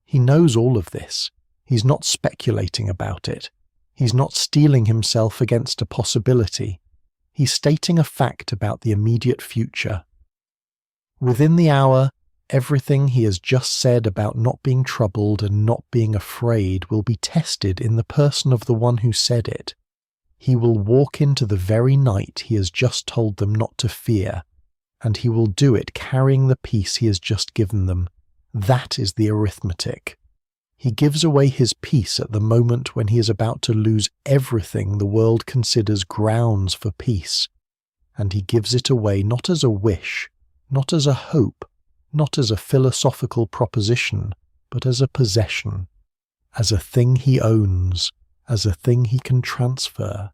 He knows all of this. He's not speculating about it. He's not steeling himself against a possibility. He's stating a fact about the immediate future. Within the hour, everything he has just said about not being troubled and not being afraid will be tested in the person of the one who said it. He will walk into the very night he has just told them not to fear, and he will do it carrying the peace he has just given them. That is the arithmetic. He gives away his peace at the moment when he is about to lose everything the world considers grounds for peace, and he gives it away not as a wish, not as a hope, not as a philosophical proposition, but as a possession, as a thing he owns, as a thing he can transfer,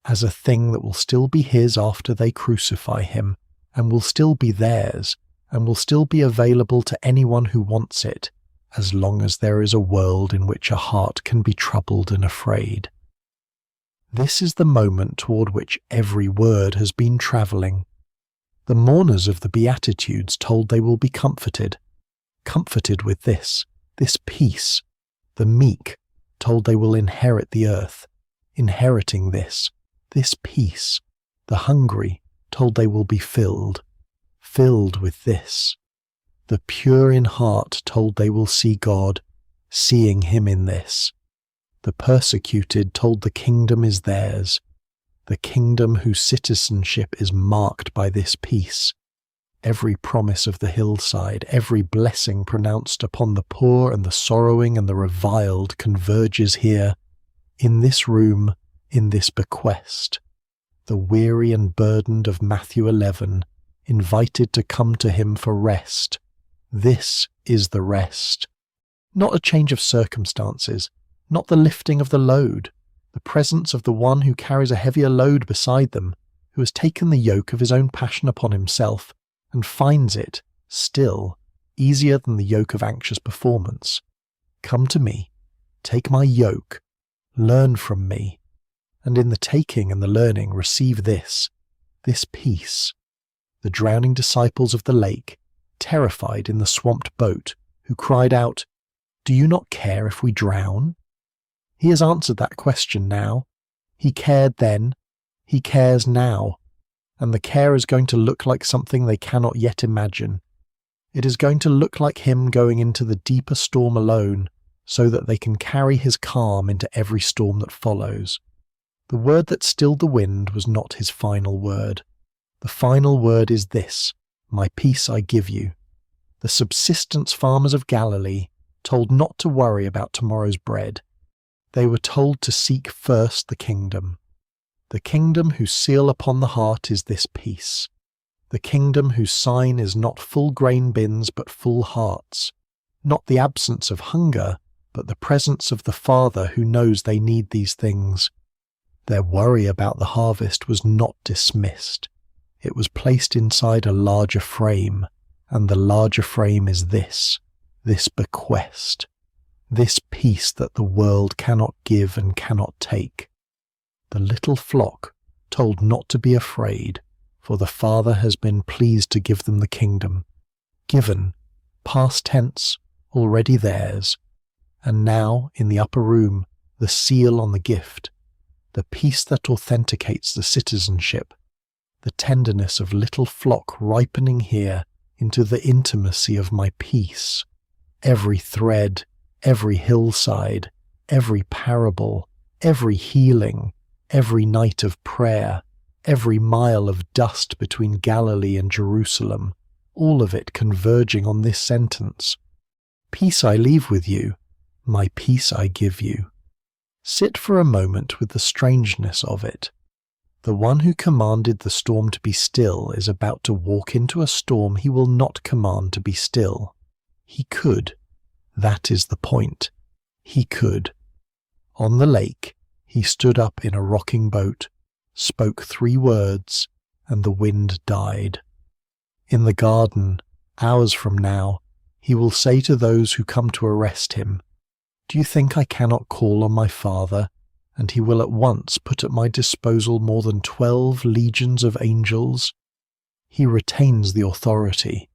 as a thing that will still be his after they crucify him, and will still be theirs, and will still be available to anyone who wants it, as long as there is a world in which a heart can be troubled and afraid. This is the moment toward which every word has been travelling. The mourners of the Beatitudes told they will be comforted with this peace. The meek told they will inherit the earth, inheriting this peace. The hungry told they will be filled with this. The pure in heart told they will see God, seeing him in this. The persecuted told the kingdom is theirs, the kingdom whose citizenship is marked by this peace. Every promise of the hillside, every blessing pronounced upon the poor and the sorrowing and the reviled converges here, in this room, in this bequest. The weary and burdened of Matthew 11, invited to come to him for rest. This is the rest. Not a change of circumstances, not the lifting of the load, the presence of the one who carries a heavier load beside them, who has taken the yoke of his own passion upon himself, and finds it, still, easier than the yoke of anxious performance. Come to me, take my yoke, learn from me, and in the taking and the learning receive this peace. The drowning disciples of the lake, terrified in the swamped boat, who cried out, "Do you not care if we drown?" He has answered that question now. He cared then, he cares now, and the care is going to look like something they cannot yet imagine. It is going to look like him going into the deeper storm alone, so that they can carry his calm into every storm that follows. The word that stilled the wind was not his final word. The final word is this: my peace I give you. The subsistence farmers of Galilee told not to worry about tomorrow's bread. They were told to seek first the kingdom whose seal upon the heart is this peace, the kingdom whose sign is not full grain bins but full hearts, not the absence of hunger, but the presence of the Father who knows they need these things. Their worry about the harvest was not dismissed. It was placed inside a larger frame, and the larger frame is this bequest, this peace that the world cannot give and cannot take. The little flock told not to be afraid, for the Father has been pleased to give them the kingdom, given, past tense, already theirs, and now, in the upper room, the seal on the gift, the peace that authenticates the citizenship, the tenderness of little flock ripening here into the intimacy of my peace. Every thread, every hillside, every parable, every healing, every night of prayer, every mile of dust between Galilee and Jerusalem, all of it converging on this sentence: peace I leave with you, my peace I give you. Sit for a moment with the strangeness of it. The one who commanded the storm to be still is about to walk into a storm he will not command to be still. He could. That is the point. He could. On the lake, he stood up in a rocking boat, spoke 3 words, and the wind died. In the garden, hours from now, he will say to those who come to arrest him, "Do you think I cannot call on my Father, and he will at once put at my disposal more than 12 legions of angels?" He retains the authority.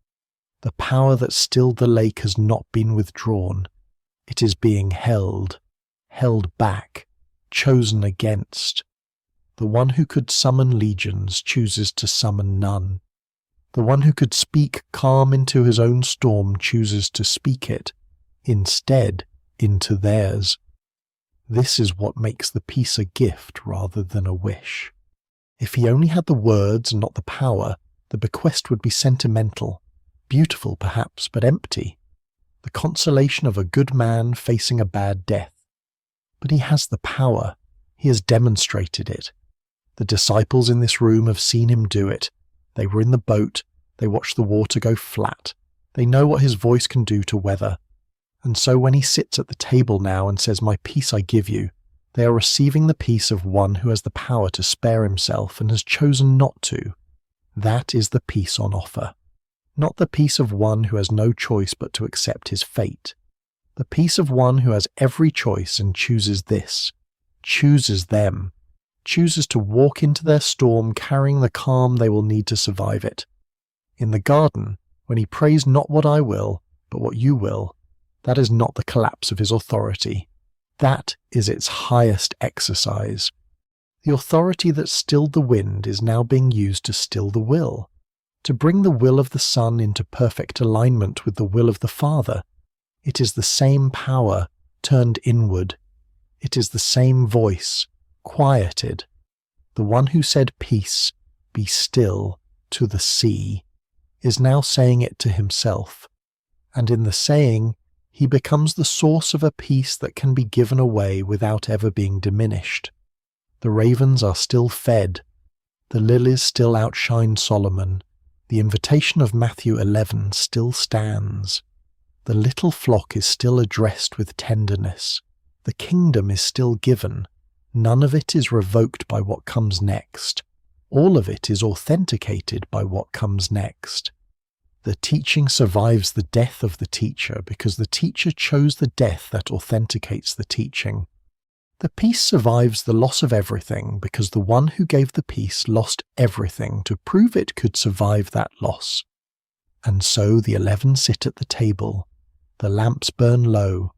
The power that stilled the lake has not been withdrawn. It is being held back, chosen against. The one who could summon legions chooses to summon none. The one who could speak calm into his own storm chooses to speak it, instead, into theirs. This is what makes the peace a gift rather than a wish. If he only had the words and not the power, The bequest would be sentimental, beautiful perhaps, but empty. The consolation of a good man facing a bad death. But he has the power. He has demonstrated it. The disciples in this room have seen him do it. They were in the boat. They watched the water go flat. They know what his voice can do to weather. And so when he sits at the table now and says, "My peace I give you," they are receiving the peace of one who has the power to spare himself and has chosen not to. That is the peace on offer. Not the peace of one who has no choice but to accept his fate. The peace of one who has every choice and chooses this, chooses them, chooses to walk into their storm carrying the calm they will need to survive it. In the garden, when he prays "not what I will, but what you will," that is not the collapse of his authority. That is its highest exercise. The authority that stilled the wind is now being used to still the will, to bring the will of the Son into perfect alignment with the will of the Father. It is the same power turned inward. It is the same voice, quieted. The one who said "Peace, be still," to the sea, is now saying it to himself. And in the saying, he becomes the source of a peace that can be given away without ever being diminished. The ravens are still fed. The lilies still outshine Solomon. The invitation of Matthew 11 still stands. The little flock is still addressed with tenderness. The kingdom is still given. None of it is revoked by what comes next. All of it is authenticated by what comes next. The teaching survives the death of the teacher because the teacher chose the death that authenticates the teaching. The peace survives the loss of everything because the one who gave the peace lost everything to prove it could survive that loss. And so the 11 sit at the table. The lamps burn low.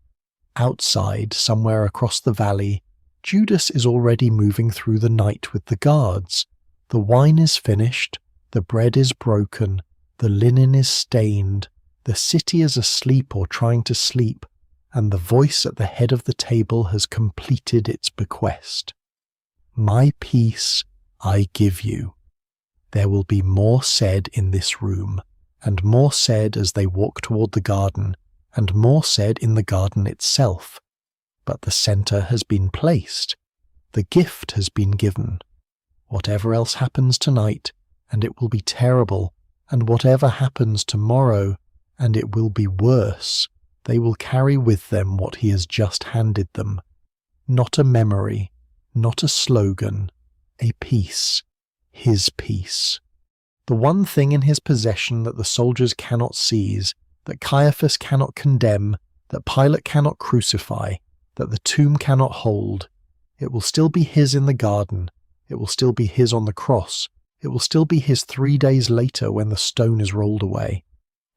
Outside, somewhere across the valley, Judas is already moving through the night with the guards. The wine is finished, the bread is broken, the linen is stained, the city is asleep or trying to sleep, and the voice at the head of the table has completed its bequest. My peace I give you. There will be more said in this room, and more said as they walk toward the garden, and more said in the garden itself. But the center has been placed. The gift has been given. Whatever else happens tonight, and it will be terrible, and whatever happens tomorrow, and it will be worse, they will carry with them what he has just handed them. Not a memory, not a slogan, a peace, his peace. The one thing in his possession that the soldiers cannot seize, that Caiaphas cannot condemn, that Pilate cannot crucify, that the tomb cannot hold. It will still be his in the garden. It will still be his on the cross. It will still be his 3 days later when the stone is rolled away.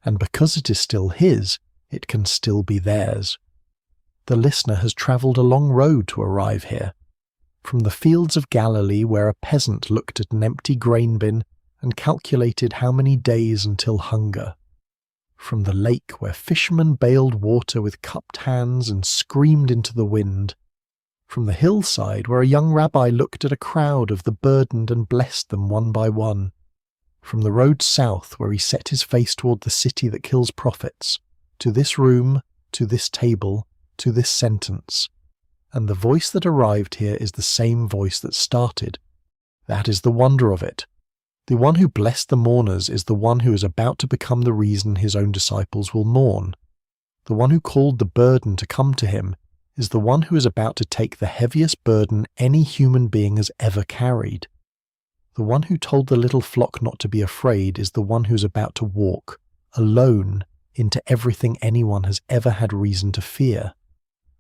And because it is still his, it can still be theirs. The listener has travelled a long road to arrive here. From the fields of Galilee, where a peasant looked at an empty grain bin and calculated how many days until hunger. From the lake, where fishermen bailed water with cupped hands and screamed into the wind. From the hillside, where a young rabbi looked at a crowd of the burdened and blessed them one by one. From the road south, where he set his face toward the city that kills prophets, to this room, to this table, to this sentence. And the voice that arrived here is the same voice that started. That is the wonder of it. The one who blessed the mourners is the one who is about to become the reason his own disciples will mourn. The one who called the burden to come to him is the one who is about to take the heaviest burden any human being has ever carried. The one who told the little flock not to be afraid is the one who is about to walk, alone, into everything anyone has ever had reason to fear.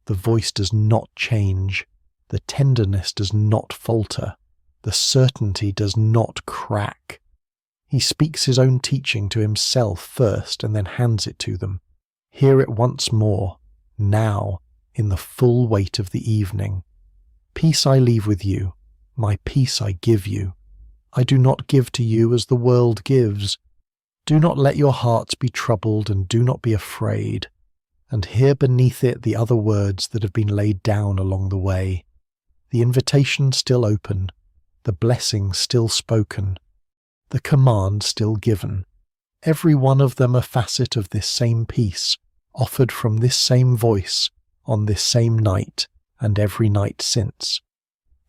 The voice does not change. The tenderness does not falter. The certainty does not crack. He speaks his own teaching to himself first and then hands it to them. Hear it once more, now, in the full weight of the evening. Peace I leave with you, my peace I give you. I do not give to you as the world gives. Do not let your hearts be troubled and do not be afraid. And hear beneath it the other words that have been laid down along the way. The invitation still open, the blessing still spoken. the command still given, every one of them a facet of this same peace, offered from this same voice, on this same night, and every night since.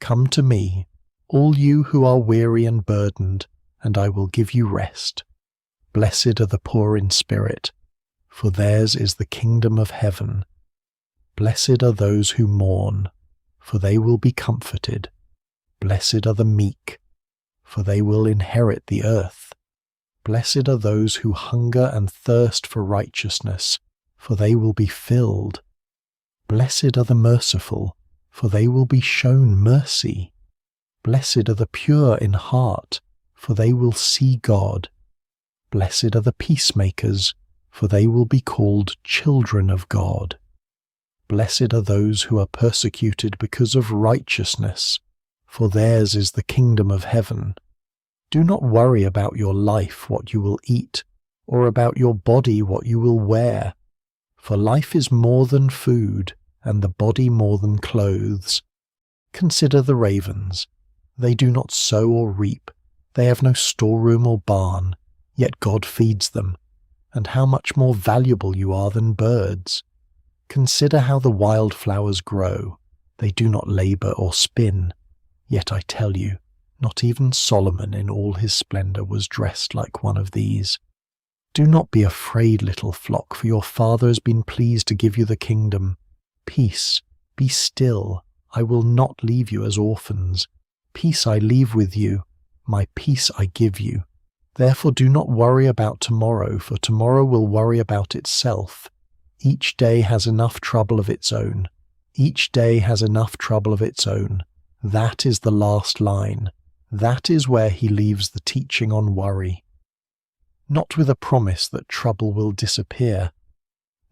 Come to me, all you who are weary and burdened, and I will give you rest. Blessed are the poor in spirit, for theirs is the kingdom of heaven. Blessed are those who mourn, for they will be comforted. Blessed are the meek, for they will inherit the earth. Blessed are those who hunger and thirst for righteousness, for they will be filled. Blessed are the merciful, for they will be shown mercy. Blessed are the pure in heart, for they will see God. Blessed are the peacemakers, for they will be called children of God. Blessed are those who are persecuted because of righteousness, for theirs is the kingdom of heaven. Do not worry about your life, what you will eat, or about your body, what you will wear. For life is more than food, and the body more than clothes. Consider the ravens. They do not sow or reap, they have no storeroom or barn, yet God feeds them. And how much more valuable you are than birds. Consider how the wildflowers grow. They do not labor or spin. Yet I tell you, not even Solomon in all his splendor was dressed like one of these. Do not be afraid, little flock, for your Father has been pleased to give you the kingdom. Peace, be still. I will not leave you as orphans. Peace I leave with you. My peace I give you. Therefore do not worry about tomorrow, for tomorrow will worry about itself. Each day has enough trouble of its own. Each day has enough trouble of its own. That is the last line. That is where he leaves the teaching on worry. Not with a promise that trouble will disappear.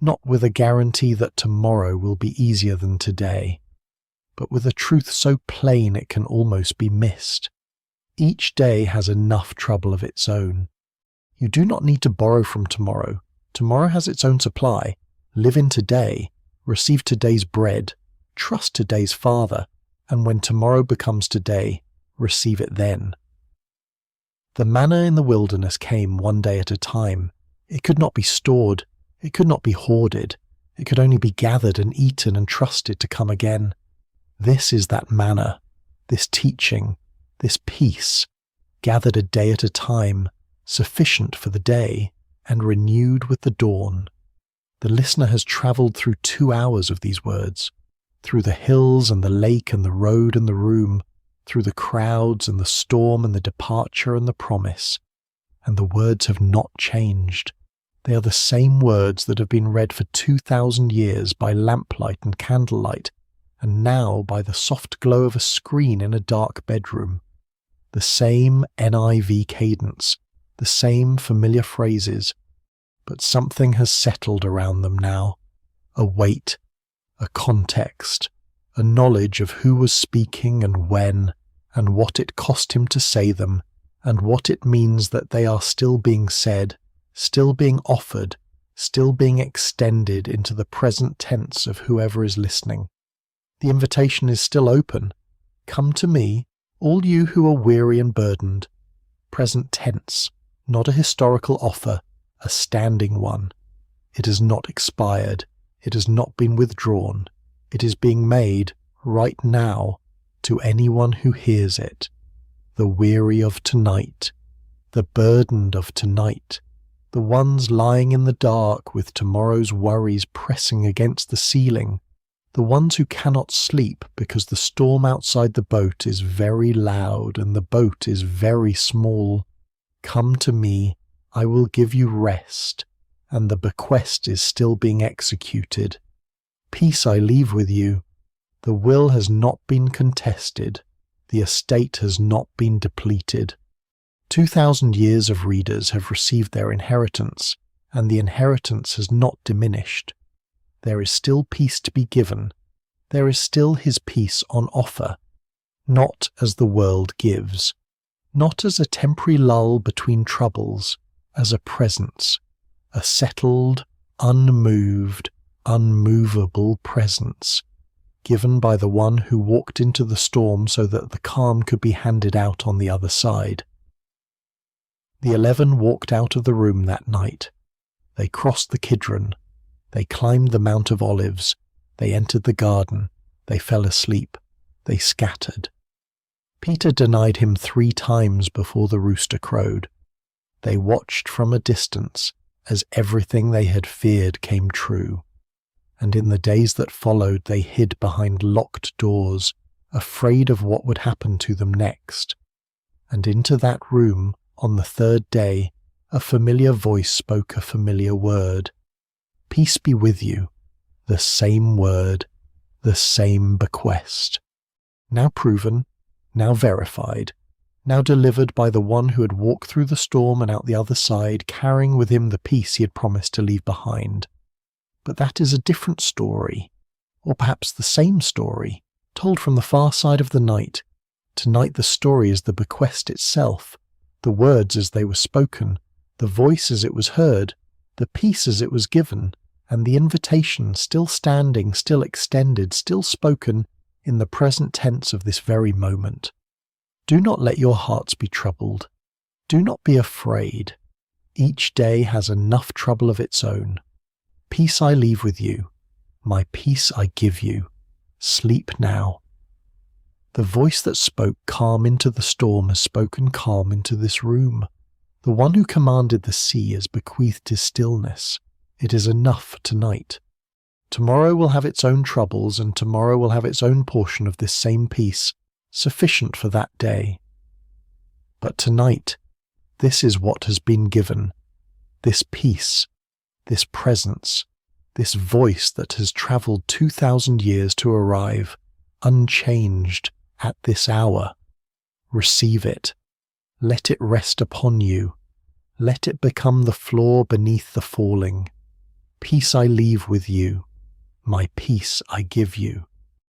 Not with a guarantee that tomorrow will be easier than today. But with a truth so plain it can almost be missed. Each day has enough trouble of its own. You do not need to borrow from tomorrow. Tomorrow has its own supply. Live in today. Receive today's bread. Trust today's Father. And when tomorrow becomes today, receive it then. The manna in the wilderness came one day at a time. It could not be stored. It could not be hoarded. It could only be gathered and eaten and trusted to come again. This is that manna, this teaching, this peace, gathered a day at a time, sufficient for the day, and renewed with the dawn. The listener has travelled through 2 hours of these words, through the hills and the lake and the road and the room, through the crowds and the storm and the departure and the promise, and the words have not changed. They are the same words that have been read for 2,000 years by lamplight and candlelight, and now by the soft glow of a screen in a dark bedroom. The same NIV cadence, the same familiar phrases, but something has settled around them now. A weight, a context, a knowledge of who was speaking and when, and what it cost him to say them, and what it means that they are still being said, still being offered, still being extended into the present tense of whoever is listening. The invitation is still open. Come to me, all you who are weary and burdened. Present tense, not a historical offer, a standing one. It has not expired. It has not been withdrawn. It is being made, right now, to anyone who hears it. The weary of tonight, the burdened of tonight, the ones lying in the dark with tomorrow's worries pressing against the ceiling, the ones who cannot sleep because the storm outside the boat is very loud and the boat is very small. Come to me, I will give you rest, and the bequest is still being executed. Peace I leave with you. The will has not been contested. The estate has not been depleted. 2,000 years of readers have received their inheritance, and the inheritance has not diminished. There is still peace to be given. There is still his peace on offer, not as the world gives, not as a temporary lull between troubles, as a presence, a settled, unmoved, unmovable presence, given by the one who walked into the storm so that the calm could be handed out on the other side. The 11 walked out of the room that night. They crossed the Kidron. They climbed the Mount of Olives. They entered the garden. They fell asleep. They scattered. Peter denied him 3 times before the rooster crowed. They watched from a distance as everything they had feared came true. And in the days that followed, they hid behind locked doors, afraid of what would happen to them next. And into that room, on the 3rd day, a familiar voice spoke a familiar word. Peace be with you. The same word, the same bequest. Now proven, now verified, now delivered by the one who had walked through the storm and out the other side, carrying with him the peace he had promised to leave behind. But that is a different story, or perhaps the same story, told from the far side of the night. Tonight the story is the bequest itself, the words as they were spoken, the voice as it was heard, the peace as it was given, and the invitation still standing, still extended, still spoken in the present tense of this very moment. Do not let your hearts be troubled. Do not be afraid. Each day has enough trouble of its own. Peace I leave with you. My peace I give you. Sleep now. The voice that spoke calm into the storm has spoken calm into this room. The one who commanded the sea has bequeathed his stillness. It is enough for tonight. Tomorrow will have its own troubles, and tomorrow will have its own portion of this same peace, sufficient for that day. But tonight, this is what has been given, this peace, this presence, this voice that has travelled 2,000 years to arrive, unchanged, at this hour. Receive it. Let it rest upon you. Let it become the floor beneath the falling. Peace I leave with you. My peace I give you.